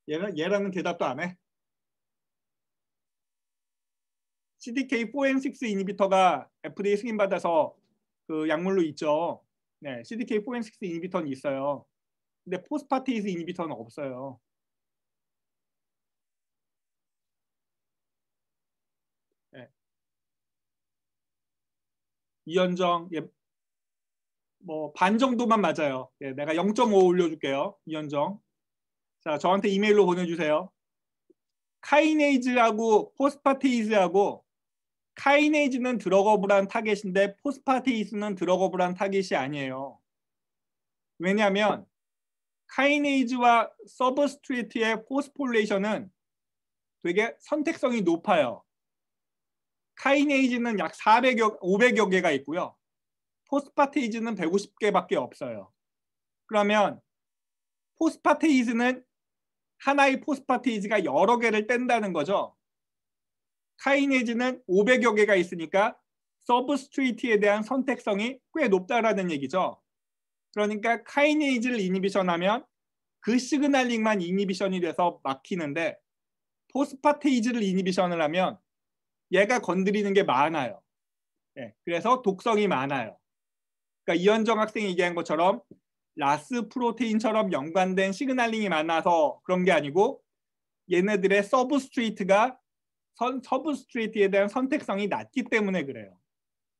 Speaker 1: 얘라는 대답도 안 해? CDK4 and 6 이니비터가 FDA 승인받아서 그 약물로 있죠. 네, CDK4 and 6 이니비터는 있어요. 근데 포스파테이스 이니비터는 없어요. 네. 이현정, 예, 뭐 반 정도만 맞아요. 예, 내가 0.5 올려줄게요. 이현정. 자, 저한테 이메일로 보내주세요. 카이네이즈하고 포스파테이즈하고 카이네이즈는 드러거블한 타겟인데 포스파테이스는 드러거블한 타겟이 아니에요. 왜냐하면 카이네이즈와 서브스트레이트의 포스폴레이션은 되게 선택성이 높아요. 카이네이즈는 약 400여, 500여 개가 있고요. 포스파테이즈는 150개밖에 없어요. 그러면 포스파테이즈는 하나의 포스파테이즈가 여러 개를 뗀다는 거죠. 카이네이즈는 500여 개가 있으니까 서브스트레이트에 대한 선택성이 꽤 높다라는 얘기죠. 그러니까 카이네이즈를 이니비션하면 그 시그널링만 이니비션이 돼서 막히는데 포스파테이즈를 이니비션을 하면 얘가 건드리는 게 많아요. 네, 그래서 독성이 많아요. 그러니까 이현정 학생이 얘기한 것처럼 라스 프로테인처럼 연관된 시그널링이 많아서 그런 게 아니고 얘네들의 서브스트레이트가 서브스트레이트에 대한 선택성이 낮기 때문에 그래요.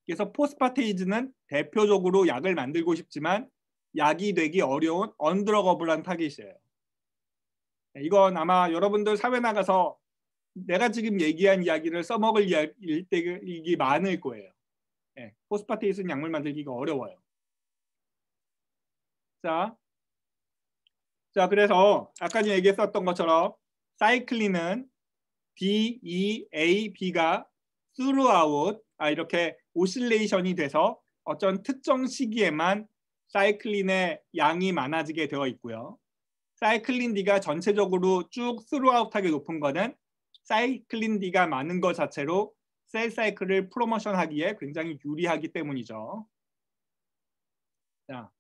Speaker 1: 그래서 포스파테이즈는 대표적으로 약을 만들고 싶지만 약이 되기 어려운 언드러거블한 타깃이에요. 이건 아마 여러분들 사회 나가서 내가 지금 얘기한 이야기를 써먹을 일이 많을 거예요. 네, 포스파테이스는 약물 만들기가 어려워요. 자, 그래서 아까 전에 얘기했었던 것처럼 사이클린은 D, E, A, B가 throughout 이렇게 오실레이션이 돼서 어떤 특정 시기에만 사이클린의 양이 많아지게 되어 있고요. 사이클린 D가 전체적으로 쭉 throughout하게 높은 거는 사이클린 D가 많은 것 자체로 셀 사이클을 프로모션하기에 굉장히 유리하기 때문이죠. 자,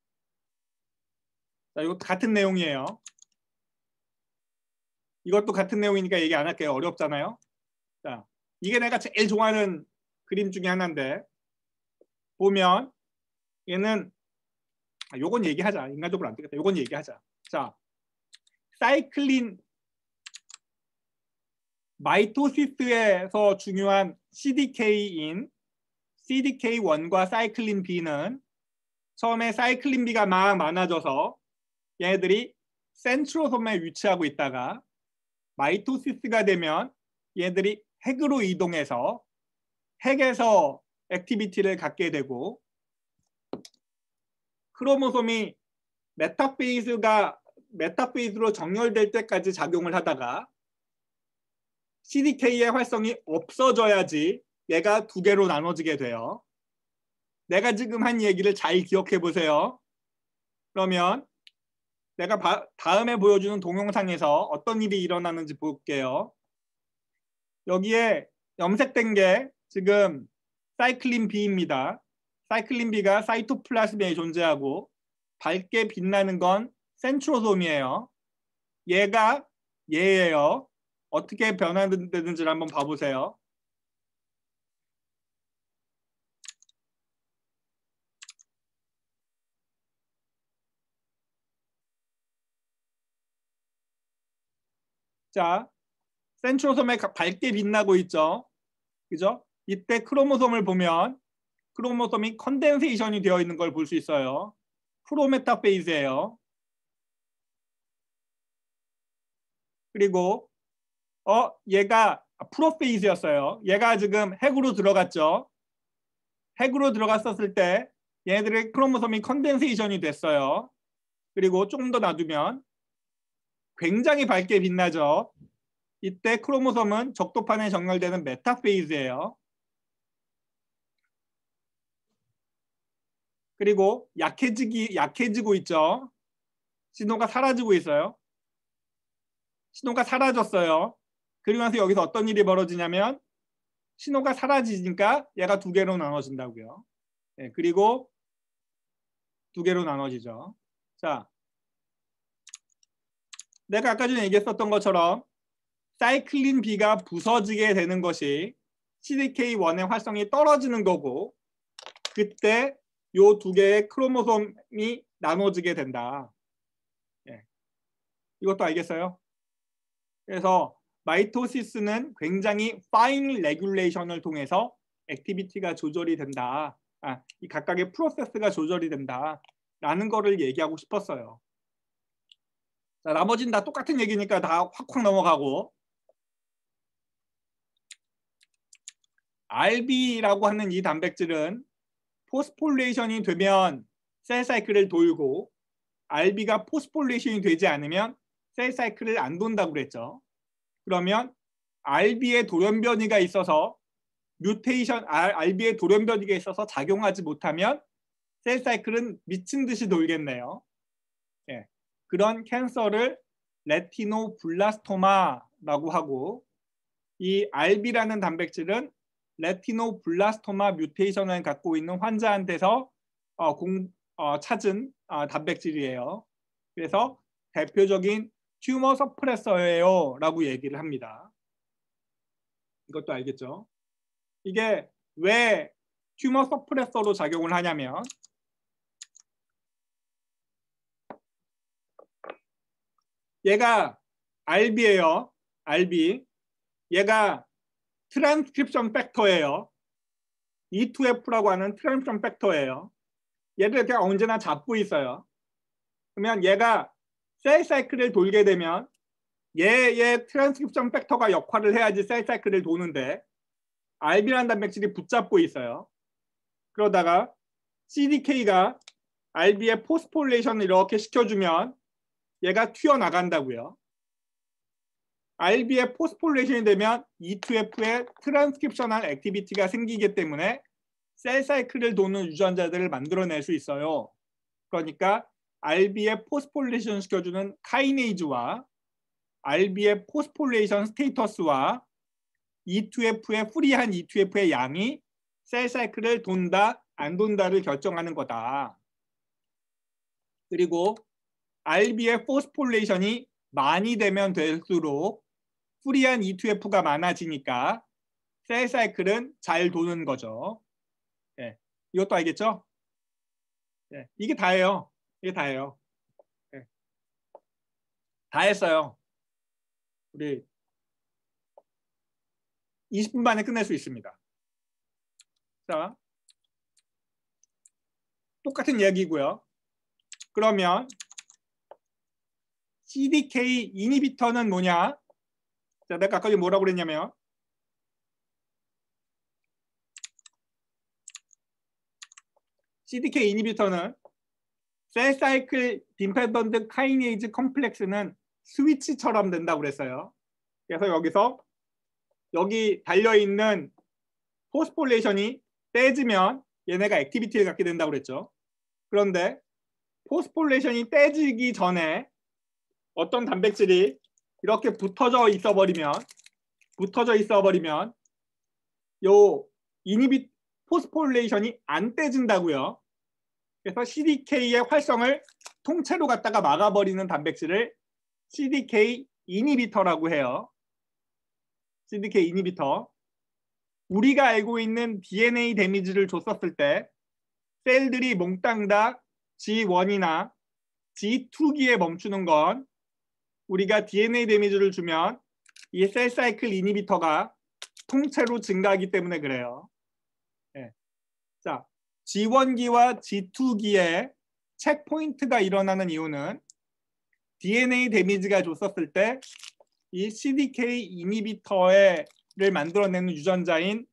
Speaker 1: 이것도 같은 내용이에요. 이것도 같은 내용이니까 얘기 안 할게요. 어렵잖아요. 자, 이게 내가 제일 좋아하는 그림 중에 하나인데 보면 얘는 요건 얘기하자. 인간적으로 안 되겠다. 요건 얘기하자. 자, 사이클린 마이토시스에서 중요한 CDK인 CDK1과 사이클린 B는 처음에 사이클린 B가 막 많아져서 얘네들이 센트로솜에 위치하고 있다가 마이토시스가 되면 얘네들이 핵으로 이동해서 핵에서 액티비티를 갖게 되고 크로모솜이 메타페이즈로 정렬될 때까지 작용을 하다가 CDK의 활성이 없어져야지 얘가 두 개로 나눠지게 돼요. 내가 지금 한 얘기를 잘 기억해 보세요. 그러면 내가 다음에 보여주는 동영상에서 어떤 일이 일어나는지 볼게요. 여기에 염색된 게 지금 사이클린 B입니다. 사이클린 B가 사이토플라즘에 존재하고 밝게 빛나는 건 센트로솜이에요. 얘가 얘예요. 어떻게 변화되는지를 한번 봐보세요. 자, 센트로솜에 밝게 빛나고 있죠. 그죠? 이때 크로모솜을 보면 크로모솜이 컨덴세이션이 되어 있는 걸 볼 수 있어요. 프로메타페이즈예요. 그리고 얘가 프로페이즈였어요. 얘가 지금 핵으로 들어갔죠. 핵으로 들어갔었을 때 얘네들의 크로모솜이 컨덴세이션이 됐어요. 그리고 조금 더 놔두면 굉장히 밝게 빛나죠. 이때 크로모솜은 적도판에 정렬되는 메타페이즈예요. 그리고 약해지고 있죠. 신호가 사라지고 있어요. 신호가 사라졌어요. 그리고 나서 여기서 어떤 일이 벌어지냐면 신호가 사라지니까 얘가 두 개로 나눠진다고요. 예, 그리고 두 개로 나눠지죠. 자, 내가 아까 전에 얘기했었던 것처럼 사이클린 B가 부서지게 되는 것이 CDK1의 활성이 떨어지는 거고, 그때 요 두 개의 크로모솜이 나눠지게 된다. 예. 이것도 알겠어요? 그래서 마이토시스는 굉장히 파인 레귤레이션을 통해서 액티비티가 조절이 된다. 이 각각의 프로세스가 조절이 된다. 라는 거를 얘기하고 싶었어요. 자, 나머지는 다 똑같은 얘기니까 다 확확 넘어가고, RB라고 하는 이 단백질은 포스폴레이션이 되면 셀 사이클을 돌고, RB가 포스폴레이션이 되지 않으면 셀 사이클을 안 돈다고 그랬죠. 그러면 RB의 돌연변이가 있어서 RB의 돌연변이가 있어서 작용하지 못하면 셀 사이클은 미친 듯이 돌겠네요. 예. 그런 캔서를 레티노블라스토마라고 하고, 이 RB라는 단백질은 레티노블라스토마 뮤테이션을 갖고 있는 환자한테서 찾은 단백질이에요. 그래서 대표적인 튜머 서프레서예요 라고 얘기를 합니다. 이것도 알겠죠? 이게 왜 튜머 서프레서로 작용을 하냐면, 얘가 RB예요. RB. 얘가 트랜스크립션 팩터예요. E2F라고 하는 트랜스크립션 팩터예요. 얘를 이렇게 언제나 잡고 있어요. 그러면 얘가 셀 사이클을 돌게 되면 얘의 트랜스크립션 팩터가 역할을 해야지 셀 사이클을 도는데, RB라는 단백질이 붙잡고 있어요. 그러다가 CDK가 RB의 포스폴레이션을 이렇게 시켜주면 얘가 튀어나간다고요. RB의 포스폴레이션이 되면 E2F의 트랜스크립셔널 액티비티가 생기기 때문에 셀 사이클을 도는 유전자들을 만들어낼 수 있어요. 그러니까 RB의 포스폴레이션 시켜주는 카이네이즈와 RB의 포스폴레이션 스테이터스와 E2F의 프리한 E2F의 양이 셀 사이클을 돈다 안 돈다를 결정하는 거다. 그리고 RB의 포스폴레이션이 많이 되면 될수록 프리한 E2F가 많아지니까 셀 사이클은 잘 도는 거죠. 예, 이것도 알겠죠? 예, 이게 다예요. 이게 다예요. 예. 다 했어요. 우리 20분 만에 끝낼 수 있습니다. 자, 똑같은 이야기고요. 그러면 CDK 이니비터는 뭐냐? 자, 내가 아까 뭐라고 그랬냐면, CDK 이니비터는 셀 사이클 디펜던트 카이네이즈 컴플렉스는 스위치처럼 된다고 그랬어요. 그래서 여기서 여기 달려있는 포스폴레이션이 떼지면 얘네가 액티비티를 갖게 된다고 그랬죠. 그런데 포스폴레이션이 떼지기 전에 어떤 단백질이 이렇게 붙어져 있어버리면 요 포스폴레이션이 안 떼진다고요. 그래서 CDK의 활성을 통째로 갖다가 막아버리는 단백질을 CDK 이니비터라고 해요. CDK 이니비터. 우리가 알고 있는 DNA 데미지를 줬었을 때 셀들이 몽땅 다 G1이나 G2기에 멈추는 건 우리가 DNA 데미지를 주면 이 셀 사이클 이니비터가 통째로 증가하기 때문에 그래요. 네. 자, G1기와 G2기에 체크포인트가 일어나는 이유는 DNA 데미지가 줬었을 때 이 CDK 이니비터를 만들어내는 유전자인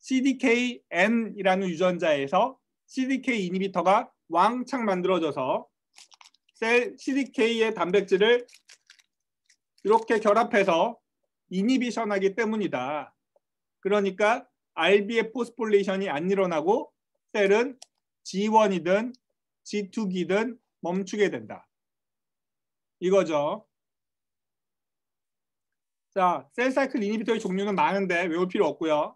Speaker 1: CDKN이라는 유전자에서 CDK 이니비터가 왕창 만들어져서 셀 CDK의 단백질을 이렇게 결합해서 이니비션하기 때문이다. 그러니까 RB의 포스폴레이션이 안 일어나고 셀은 G1이든 G2기든 멈추게 된다. 이거죠. 자, 셀 사이클 이니비터의 종류는 많은데 외울 필요 없고요.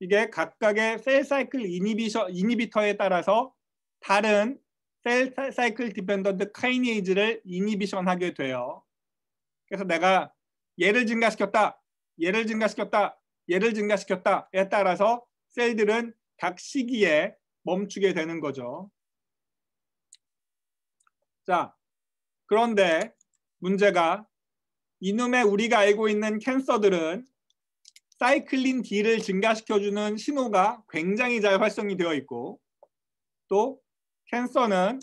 Speaker 1: 이게 각각의 셀 사이클 이니비터에 따라서 다른 셀 사이클 디펜던트 카이네이즈를 이니비션하게 돼요. 그래서 내가 얘를 증가시켰다, 얘를 증가시켰다, 얘를 증가시켰다에 따라서 셀들은 각 시기에 멈추게 되는 거죠. 자, 그런데 문제가 이놈의 우리가 알고 있는 캔서들은 사이클린 D를 증가시켜주는 신호가 굉장히 잘 활성이 되어 있고, 또 캔서는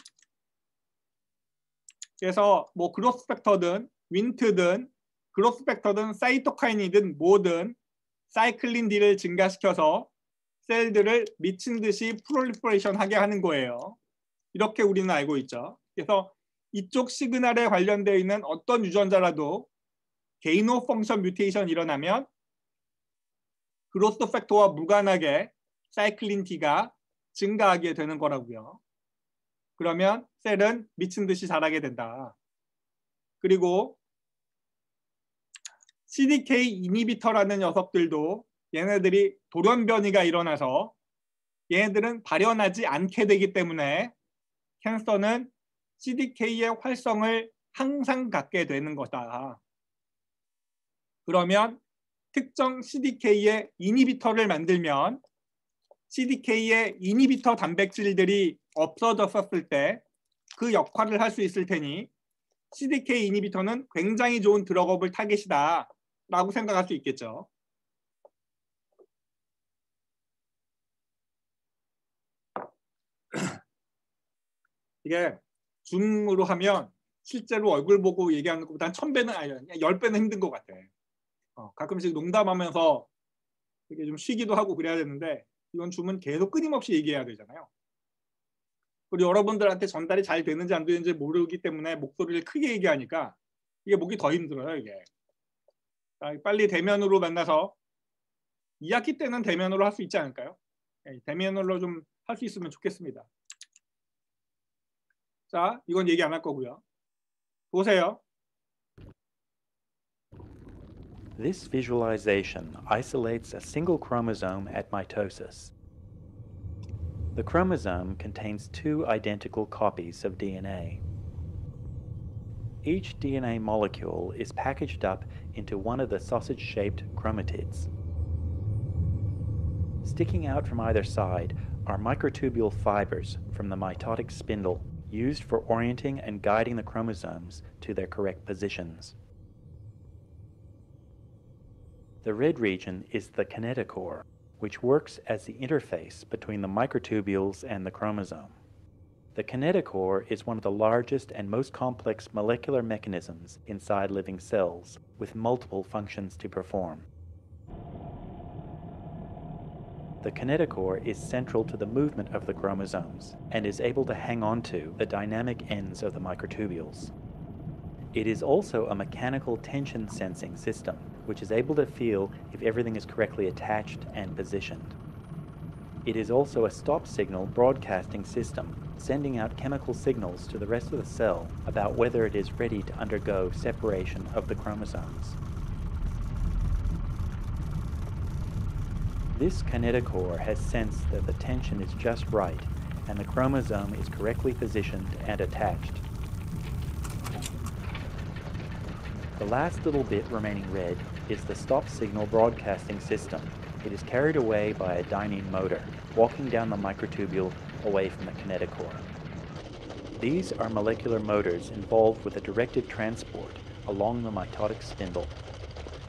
Speaker 1: 그래서 뭐 그로스 팩터든 윈트든 그로스 팩터든 사이토카이니든 뭐든 사이클린 D를 증가시켜서 셀들을 미친 듯이 프롤리퍼레이션 하게 하는 거예요. 이렇게 우리는 알고 있죠. 그래서 이쪽 시그널에 관련되어 있는 어떤 유전자라도 게인 오브 펑션 뮤테이션이 일어나면 그로스 팩터와 무관하게 사이클린 D가 증가하게 되는 거라고요. 그러면 셀은 미친 듯이 자라게 된다. 그리고 CDK 이니비터라는 녀석들도 얘네들이 돌연변이가 일어나서 얘네들은 발현하지 않게 되기 때문에 캔서는 CDK의 활성을 항상 갖게 되는 거다. 그러면 특정 CDK의 이니비터를 만들면 CDK의 이니비터 단백질들이 없어졌을 때 그 역할을 할 수 있을 테니 CDK 이니비터는 굉장히 좋은 드럭업을 타겟이다 라고 생각할 수 있겠죠. 이게 줌으로 하면 실제로 얼굴 보고 얘기하는 것보다 한 1000배는 아니야. 10배는 힘든 것 같아. 가끔씩 농담하면서 이렇게 좀 쉬기도 하고 그래야 되는데 이건 줌은 계속 끊임없이 얘기해야 되잖아요. 그리고 여러분들한테 전달이 잘 되는지 안 되는지 모르기 때문에 목소리를 크게 얘기하니까 이게 목이 더 힘들어요. 이게. 빨리 대면으로 만나서 2학기 때는 대면으로 할 수 있지 않을까요? 대면으로 좀 할 수 있으면 좋겠습니다. 자, 이건 얘기 안 할 거고요. 보세요.
Speaker 3: This visualization isolates a single chromosome at mitosis. The chromosome contains two identical copies of DNA. Each DNA molecule is packaged up into one of the sausage-shaped chromatids. Sticking out from either side are microtubule fibers from the mitotic spindle used for orienting and guiding the chromosomes to their correct positions. The red region is the kinetochore, which works as the interface between the microtubules and the chromosome. The kinetochore is one of the largest and most complex molecular mechanisms inside living cells, with multiple functions to perform. The kinetochore is central to the movement of the chromosomes and is able to hang on to the dynamic ends of the microtubules. It is also a mechanical tension sensing system, which is able to feel if everything is correctly attached and positioned. It is also a stop signal broadcasting system, sending out chemical signals to the rest of the cell about whether it is ready to undergo separation of the chromosomes. This kinetochore has sensed that the tension is just right and the chromosome is correctly positioned and attached. The last little bit remaining red is the stop signal broadcasting system. It is carried away by a dynein motor, walking down the microtubule away from the kinetochore. These are molecular motors involved with a directed transport along the mitotic spindle.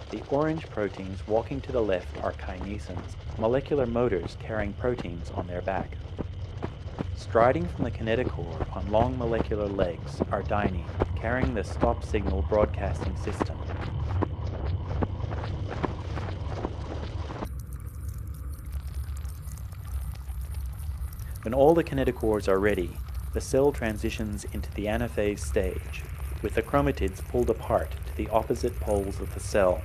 Speaker 3: The orange proteins walking to the left are kinesins, molecular motors carrying proteins on their back. Striding from the kinetochore on long molecular legs are dynein, carrying the stop signal broadcasting system. When all the kinetochores are ready, the cell transitions into the anaphase stage, with the chromatids pulled apart to the opposite poles of the cell.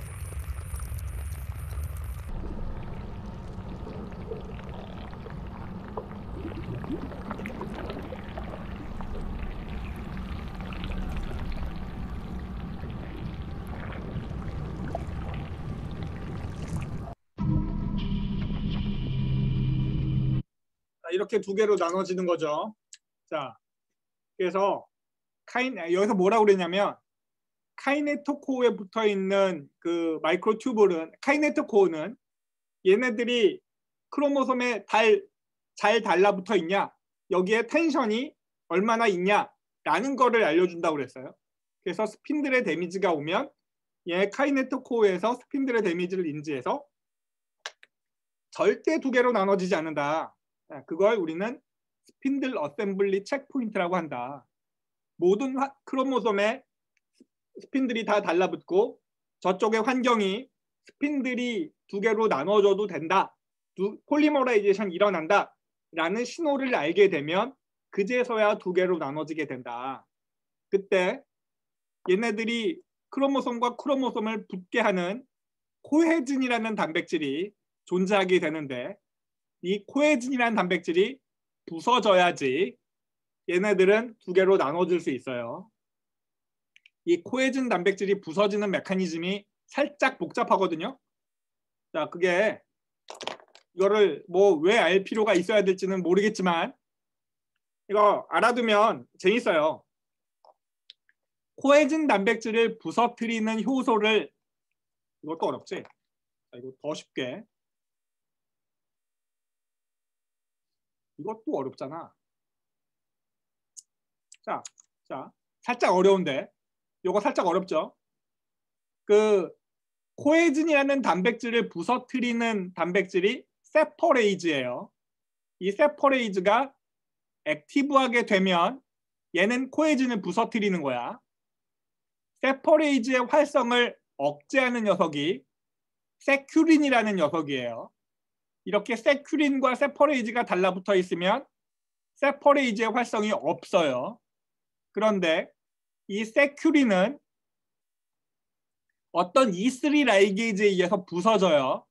Speaker 1: 이렇게 두 개로 나눠지는 거죠. 자, 그래서 여기서 뭐라고 그랬냐면 카이네토 코어에 붙어 있는 그 마이크로튜블은 카이네토 코어는 얘네들이 크로모솜에 잘 달라붙어 있냐, 여기에 텐션이 얼마나 있냐라는 거를 알려준다고 그랬어요. 그래서 스핀들의 데미지가 오면 얘 카이네토 코어에서 스핀들의 데미지를 인지해서 절대 두 개로 나눠지지 않는다. 그걸 우리는 스핀들 어셈블리 체크포인트라고 한다. 모든 크로모솜에 스핀들이 다 달라붙고 저쪽의 환경이 스핀들이 두 개로 나눠져도 된다. 폴리머라이제이션 일어난다. 라는 신호를 알게 되면 그제서야 두 개로 나눠지게 된다. 그때 얘네들이 크로모솜과 크로모솜을 붙게 하는 코헤진이라는 단백질이 존재하게 되는데 이 코헤진이라는 단백질이 부서져야지 얘네들은 두 개로 나눠질 수 있어요. 이 코헤진 단백질이 부서지는 메커니즘이 살짝 복잡하거든요. 자, 그게 이거를 뭐 왜 알 필요가 있어야 될지는 모르겠지만 이거 알아두면 재밌어요. 코헤진 단백질을 부서뜨리는 효소를, 이것도 어렵지? 자, 이거 더 쉽게. 이것도 어렵잖아. 자, 살짝 어려운데 이거 살짝 어렵죠? 그 코헤진이라는 단백질을 부서뜨리는 단백질이 세퍼레이즈예요. 이 세퍼레이즈가 액티브하게 되면 얘는 코헤진을 부서뜨리는 거야. 세퍼레이즈의 활성을 억제하는 녀석이 세큐린이라는 녀석이에요. 이렇게 세큐린과 세퍼레이즈가 달라붙어 있으면 세퍼레이즈의 활성이 없어요. 그런데 이 세큐린은 어떤 E3 라이게이즈에 의해서 부서져요.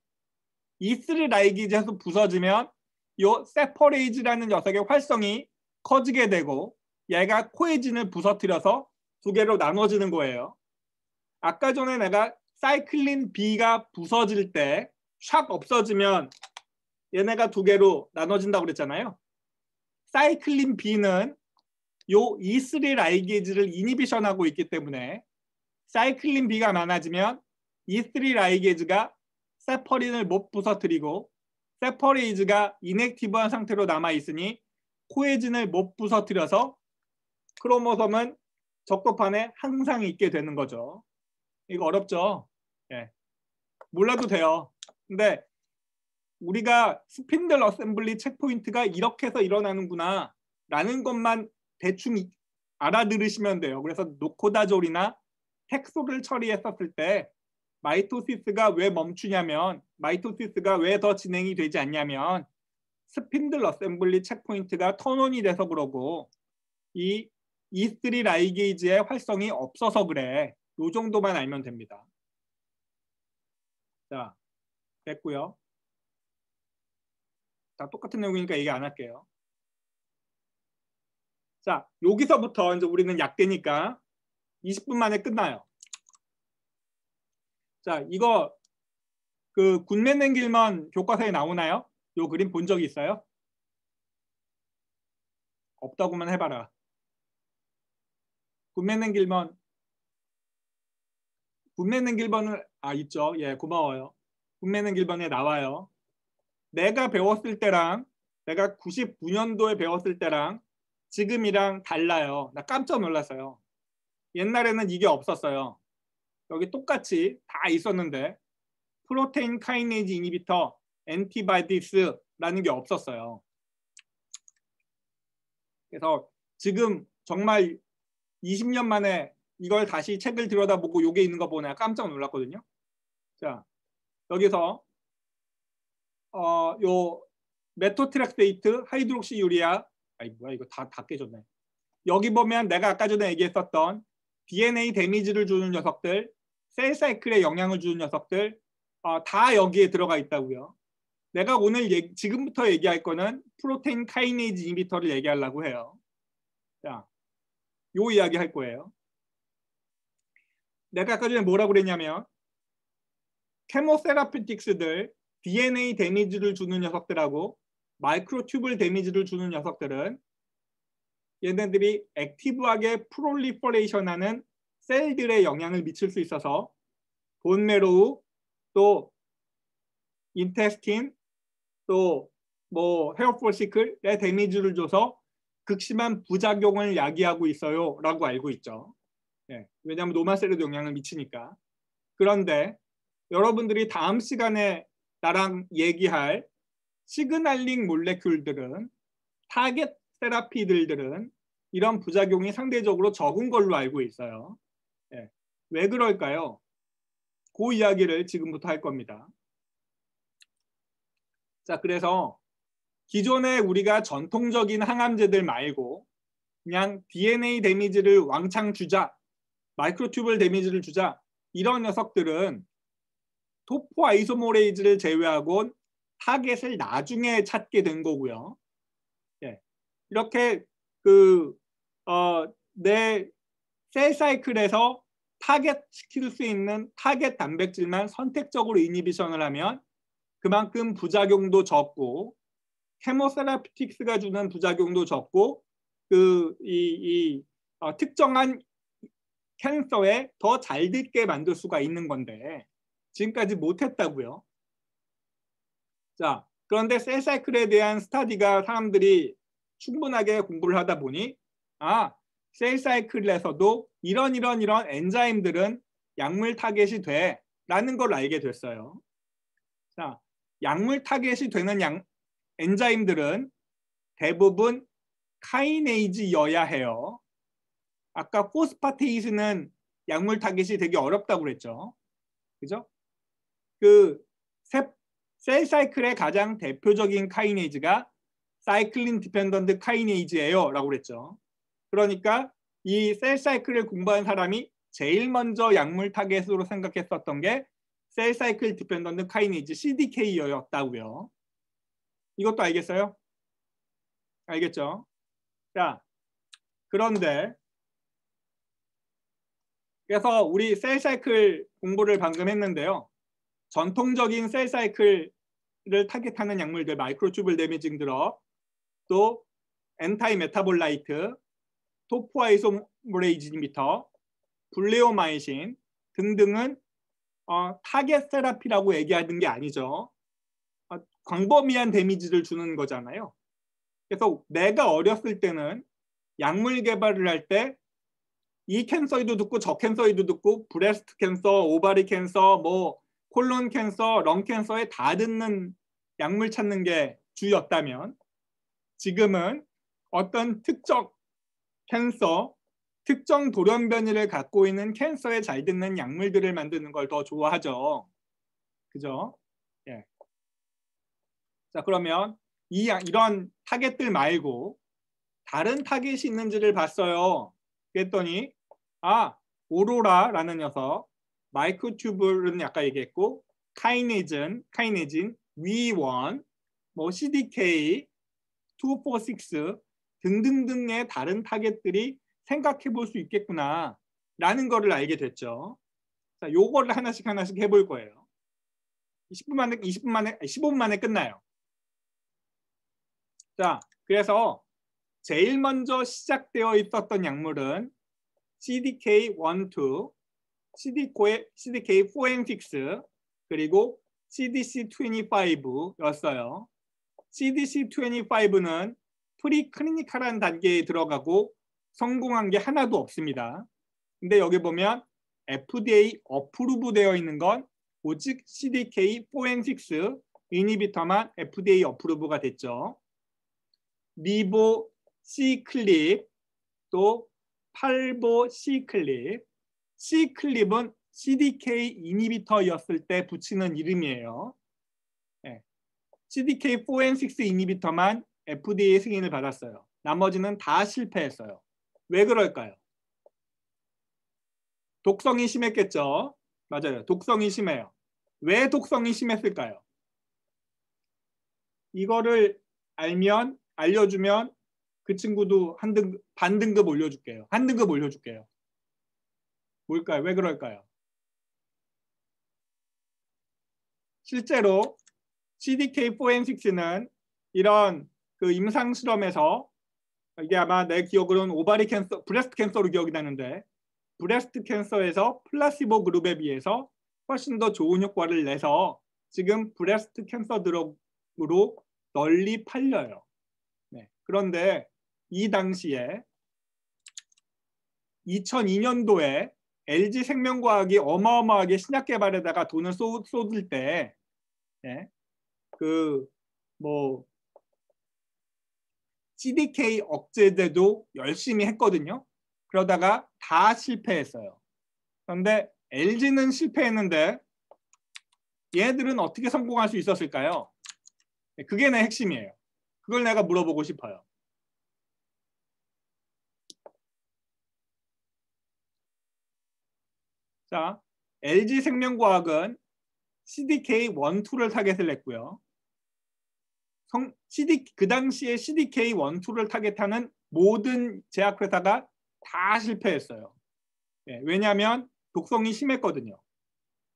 Speaker 1: E3 라이게이즈에서 부서지면 이 세퍼레이즈라는 녀석의 활성이 커지게 되고 얘가 코헤진을 부서뜨려서 두 개로 나눠지는 거예요. 아까 전에 내가 사이클린 B가 부서질 때 샥 없어지면 얘네가 두 개로 나눠진다고 그랬잖아요. 사이클린 B는 요 E3 라이게이즈를 이니비션하고 있기 때문에 사이클린 B가 많아지면 E3 라이게이즈가 세퍼린을 못 부서뜨리고 세퍼레이즈가 인액티브한 상태로 남아있으니 코헤진을 못 부서뜨려서 크로모솜은 적도판에 항상 있게 되는 거죠. 이거 어렵죠? 예. 몰라도 돼요. 근데 우리가 스핀들 어셈블리 체크포인트가 이렇게 해서 일어나는구나 라는 것만 대충 알아들으시면 돼요. 그래서 노코다졸이나 텍소를 처리했었을 때 마이토시스가 왜 멈추냐면, 마이토시스가 왜 더 진행이 되지 않냐면 스핀들 어셈블리 체크포인트가 턴온이 돼서 그러고 이 E3 라이게이즈의 활성이 없어서 그래. 요 정도만 알면 됩니다. 자, 됐고요. 다 똑같은 내용이니까 얘기 안 할게요. 자, 여기서부터 이제 우리는 약되니까 20분 만에 끝나요. 자, 이거 그 굿맨 길먼 교과서에 나오나요? 요 그림 본 적이 있어요? 없다고만 해봐라. 굿맨 길먼은 있죠. 예, 고마워요. 굿맨 길먼에 나와요. 내가 배웠을 때랑 내가 99년도에 배웠을 때랑 지금이랑 달라요. 나 깜짝 놀랐어요. 옛날에는 이게 없었어요. 여기 똑같이 다 있었는데 프로테인 카이네이즈 이니비터 엔티바디스라는 게 없었어요. 그래서 지금 정말 20년 만에 이걸 다시 책을 들여다보고 요게 있는 거 보나 깜짝 놀랐거든요. 자, 여기서 요 메토트렉세이트 하이드록시 유리아, 아이 뭐야 이거 다 깨졌네. 여기 보면 내가 아까 전에 얘기했었던 DNA 데미지를 주는 녀석들, 셀 사이클에 영향을 주는 녀석들 다 여기에 들어가 있다고요. 내가 오늘 지금부터 얘기할 거는 프로테인 카이네이즈 이니비터를 얘기하려고 해요. 자, 요 이야기 할 거예요. 내가 아까 전에 뭐라고 그랬냐면 케모세라피틱스들 DNA 데미지를 주는 녀석들하고 마이크로튜블 데미지를 주는 녀석들은 얘네들이 액티브하게 프롤리퍼레이션하는 셀들에 영향을 미칠 수 있어서 본메로우, 또 인테스틴, 또 뭐 헤어폴시클에 데미지를 줘서 극심한 부작용을 야기하고 있어요 라고 알고 있죠. 예, 왜냐하면 노마셀에도 영향을 미치니까. 그런데 여러분들이 다음 시간에 나랑 얘기할 시그널링 몰레큘들은, 타겟 세라피들은 이런 부작용이 상대적으로 적은 걸로 알고 있어요. 예, 왜 그럴까요? 그 이야기를 지금부터 할 겁니다. 자, 그래서 기존에 우리가 전통적인 항암제들 말고 그냥 DNA 데미지를 왕창 주자, 마이크로튜블 데미지를 주자, 이런 녀석들은 토포 아이소모레이즈를 제외하고 타겟을 나중에 찾게 된 거고요. 예. 이렇게 내 셀 사이클에서 타겟 시킬 수 있는 타겟 단백질만 선택적으로 이니비션을 하면 그만큼 부작용도 적고, 케모세라피틱스가 주는 부작용도 적고, 특정한 캔서에 더 잘 듣게 만들 수가 있는 건데 지금까지 못했다고요. 자, 그런데 셀 사이클에 대한 스터디가 사람들이 충분하게 공부를 하다 보니 셀 사이클에서도 이런 엔자임들은 약물 타겟이 돼라는 걸 알게 됐어요. 자, 약물 타겟이 되는 엔자임들은 대부분 카이네이즈여야 해요. 아까 포스파테이스는 약물 타겟이 되게 어렵다고 그랬죠. 그죠? 셀 사이클의 가장 대표적인 카이네이즈가 사이클린 디펜던트 카이네이즈예요 라고 그랬죠. 그러니까 이 셀 사이클을 공부한 사람이 제일 먼저 약물 타겟으로 생각했었던 게 셀 사이클 디펜던트 카이네이즈 CDK였다고요. 이것도 알겠어요? 알겠죠? 자, 그런데 그래서 우리 셀 사이클 공부를 방금 했는데요. 전통적인 셀 사이클을 타겟하는 약물들, 마이크로튜블 데미징 드럭, 또 엔타이 메타볼라이트, 토포아이소모레이즈 이니비터, 블레오마이신 등등은 타겟 세라피라고 얘기하는 게 아니죠. 광범위한 데미지를 주는 거잖아요. 그래서 내가 어렸을 때는 약물 개발을 할 때 이 캔서에도 듣고 저 캔서에도 듣고 브레스트 캔서, 오바리 캔서, 뭐 콜론 캔서, 런 캔서에 다 듣는 약물 찾는 게 주였다면 지금은 어떤 특정 캔서, 특정 돌연변이를 갖고 있는 캔서에 잘 듣는 약물들을 만드는 걸 더 좋아하죠. 그죠? 예. 자, 그러면 이런 타겟들 말고 다른 타겟이 있는지를 봤어요. 그랬더니 오로라라는 녀석, 마이크로튜블은 아까 얘기했고, 카이네진, V1, 뭐 CDK, 246 등등등의 다른 타겟들이 생각해 볼 수 있겠구나 라는 거를 알게 됐죠. 자, 요거를 하나씩 해볼 거예요. 15분 만에 끝나요. 자, 그래서 제일 먼저 시작되어 있었던 약물은 CDK12, CDK4 and 6, 그리고 CDC25였어요. CDC25는 프리클리니컬한 단계에 들어가고 성공한 게 하나도 없습니다. 근데 여기 보면 FDA 어프루브 되어 있는 건 오직 CDK4 and 6 이니비터만 FDA 어프루브가 됐죠. 리보 C클립, 또 팔보 C클립. C클립은 CDK 이니비터였을 때 붙이는 이름이에요. 네. CDK4 and 6 이니비터만 FDA 승인을 받았어요. 나머지는 다 실패했어요. 왜 그럴까요? 독성이 심했겠죠? 맞아요. 독성이 심해요. 왜 독성이 심했을까요? 이거를 알려주면 그 친구도 반등급 올려줄게요. 한 등급 올려줄게요. 뭘까요? 왜 그럴까요? 실제로 CDK4 and 6는 이런 그 임상 실험에서 이게 아마 내 기억으로는 오바리 캔서, 브레스트 캔서로 기억이 나는데 브레스트 캔서에서 플라시보 그룹에 비해서 훨씬 더 좋은 효과를 내서 지금 브레스트 캔서 드럭으로 널리 팔려요. 네. 그런데 이 당시에 2002년도에 LG 생명과학이 어마어마하게 신약 개발에다가 돈을 쏟을 때, 네. CDK 억제제도 열심히 했거든요. 그러다가 다 실패했어요. 그런데 LG는 실패했는데 얘들은 어떻게 성공할 수 있었을까요? 그게 내 핵심이에요. 그걸 내가 물어보고 싶어요. 자, LG생명과학은 CDK 1, 2를 타겟을 했고요. 그 당시에 CDK 1, 2를 타겟하는 모든 제약회사가 다 실패했어요. 네, 왜냐하면 독성이 심했거든요.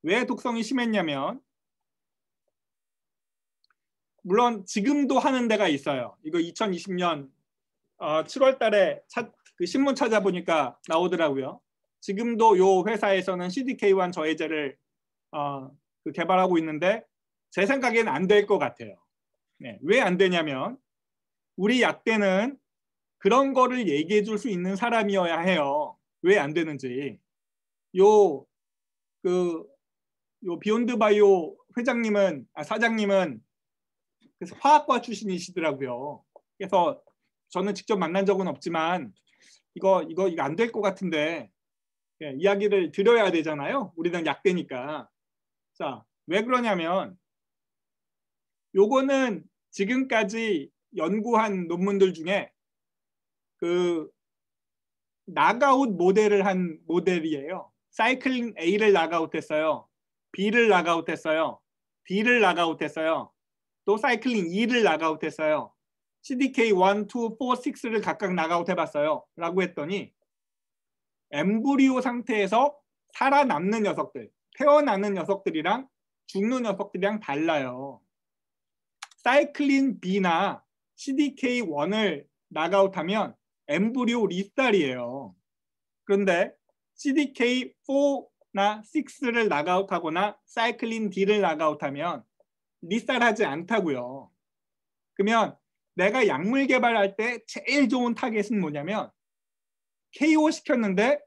Speaker 1: 왜 독성이 심했냐면 물론 지금도 하는 데가 있어요. 이거 2020년 7월 달에 그 신문 찾아보니까 나오더라고요. 지금도 요 회사에서는 CDK1 저해제를 개발하고 있는데 제 생각엔 안 될 것 같아요. 네, 왜 안 되냐면 우리 약대는 그런 거를 얘기해 줄 수 있는 사람이어야 해요. 왜 안 되는지. 요 비욘드 바이오 사장님은 그래서 화학과 출신이시더라고요. 그래서 저는 직접 만난 적은 없지만 이거 안 될 것 같은데 이야기를 드려야 되잖아요. 우리는 약대니까. 자, 왜 그러냐면 요거는 지금까지 연구한 논문들 중에 그 나가웃 모델을 한 모델이에요. 사이클린 A를 나가웃했어요. B를 나가웃했어요. D를 나가웃했어요. 또 사이클린 E를 나가웃했어요. CDK 1, 2, 4, 6를 각각 나가웃해봤어요. 라고 했더니 엠브리오 상태에서 살아남는 녀석들, 태어나는 녀석들이랑 죽는 녀석들이랑 달라요. 사이클린 B나 CDK1을 나가웃하면 엠브리오 리살이에요. 그런데 CDK4나 6를 나가웃하거나 사이클린 D를 나가웃하면 리살하지 않다고요. 그러면 내가 약물 개발할 때 제일 좋은 타겟은 뭐냐면 KO 시켰는데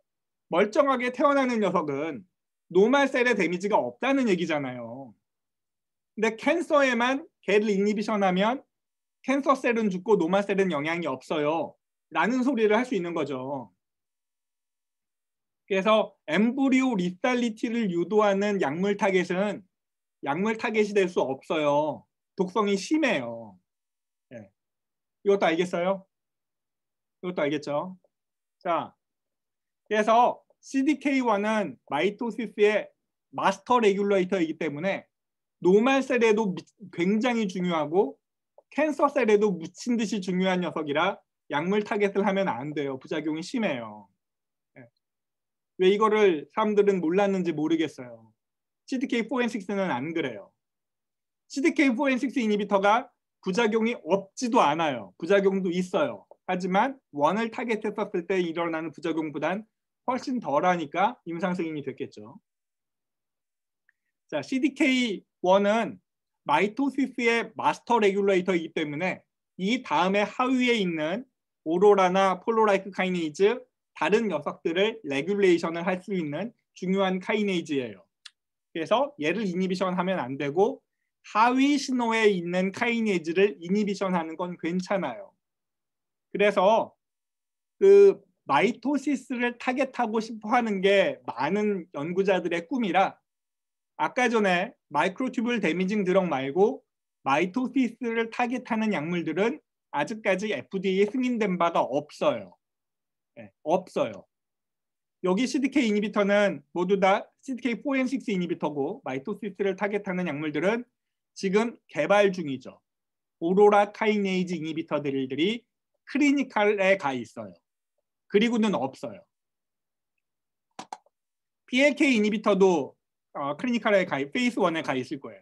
Speaker 1: 멀쩡하게 태어나는 녀석은 노멀 셀의 데미지가 없다는 얘기잖아요. 근데 캔서에만 걔를 이니비션하면 캔서 셀은 죽고 노멀 셀은 영향이 없어요. 라는 소리를 할 수 있는 거죠. 그래서 엠브리오 리살리티를 유도하는 약물 타겟은 약물 타겟이 될 수 없어요. 독성이 심해요. 네. 이것도 알겠어요? 이것도 알겠죠? 자, 그래서 CDK1은 마이토시스의 마스터 레귤레이터이기 때문에 노멀 셀에도 굉장히 중요하고 캔서 셀에도 묻힌 듯이 중요한 녀석이라 약물 타겟을 하면 안 돼요. 부작용이 심해요. 네. 왜 이거를 사람들은 몰랐는지 모르겠어요. CDK4/6는 안 그래요. CDK4/6 이니비터가 부작용이 없지도 않아요. 부작용도 있어요. 하지만 원을 타겟했었을 때 일어나는 부작용보단 훨씬 덜하니까 임상 승인이 됐겠죠. 자, CDK1은 마이토시스의 마스터 레귤레이터이기 때문에 이 다음에 하위에 있는 오로라나 폴로라이크 카이네이즈 다른 녀석들을 레귤레이션을 할 수 있는 중요한 카이네이즈예요. 그래서 얘를 이니비션 하면 안 되고 하위 신호에 있는 카이네이즈를 이니비션 하는 건 괜찮아요. 그래서 그 마이토시스를 타겟하고 싶어 하는 게 많은 연구자들의 꿈이라 아까 전에 마이크로튜뷴 데미징 드럭 말고 마이토시스를 타겟하는 약물들은 아직까지 FDA에 승인된 바가 없어요. 네, 없어요. 여기 CDK 이니비터는 모두 다 CDK4/6 이니비터고 마이토시스를 타겟하는 약물들은 지금 개발 중이죠. 오로라 카이네이즈 이니비터들이 클리니컬에 가 있어요. 그리고는 없어요. PLK 이니비터도 클리니컬에 페이스 1에 가 있을 거예요.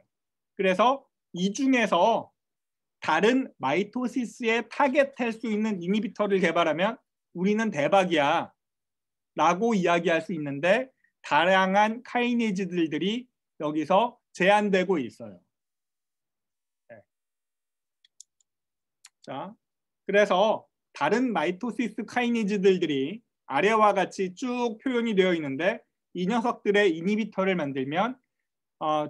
Speaker 1: 그래서 이 중에서 다른 마이토시스에 타겟할 수 있는 이니비터를 개발하면 우리는 대박이야 라고 이야기할 수 있는데 다양한 카이네이즈들이 여기서 제한되고 있어요. 네. 자, 그래서 다른 마이토시스 카이네이즈들이 아래와 같이 쭉 표현이 되어 있는데 이 녀석들의 이니비터를 만들면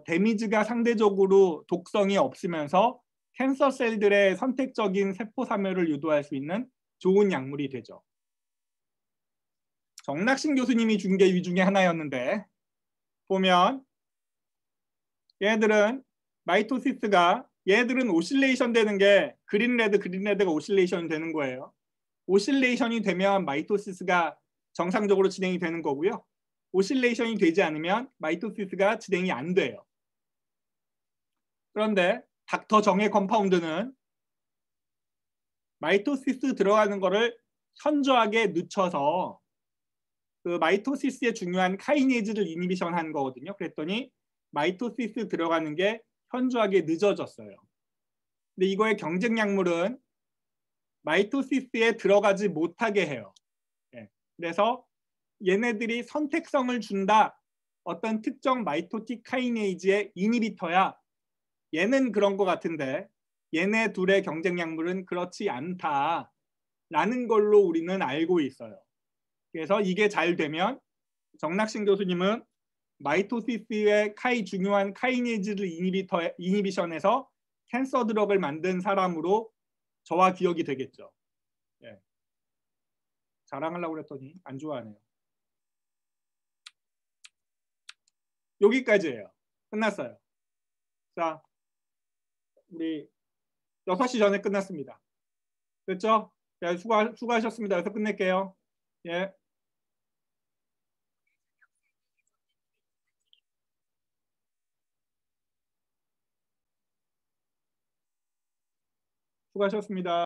Speaker 1: 데미지가 상대적으로 독성이 없으면서 캔서 셀들의 선택적인 세포 사멸을 유도할 수 있는 좋은 약물이 되죠. 정낙신 교수님이 준 게 이 중에 하나였는데 보면 얘들은 마이토시스가 얘들은 오실레이션 되는 게 그린레드가 오실레이션이 되는 거예요. 오실레이션이 되면 마이토시스가 정상적으로 진행이 되는 거고요. 오실레이션이 되지 않으면 마이토시스가 진행이 안 돼요. 그런데 닥터 정의 컴파운드는 마이토시스 들어가는 거를 현저하게 늦춰서 그 마이토시스의 중요한 카이네이즈를 이니비션 한 거거든요. 그랬더니 마이토시스 들어가는 게 현저하게 늦어졌어요. 근데 이거의 경쟁 약물은 마이토시스에 들어가지 못하게 해요. 그래서 얘네들이 선택성을 준다. 어떤 특정 마이토틱 카이네이즈의 이니비터야. 얘는 그런 것 같은데 얘네 둘의 경쟁 약물은 그렇지 않다라는 걸로 우리는 알고 있어요. 그래서 이게 잘 되면 정낙신 교수님은 마이토시스의 중요한 카이네이즈를 이니비션해서 캔서 드럭을 만든 사람으로 저와 기억이 되겠죠. 예. 자랑하려고 그랬더니 안 좋아하네요. 여기까지예요. 끝났어요. 자, 우리 6시 전에 끝났습니다. 됐죠? 네, 수고하셨습니다. 여기서 끝낼게요. 예. 수고하셨습니다.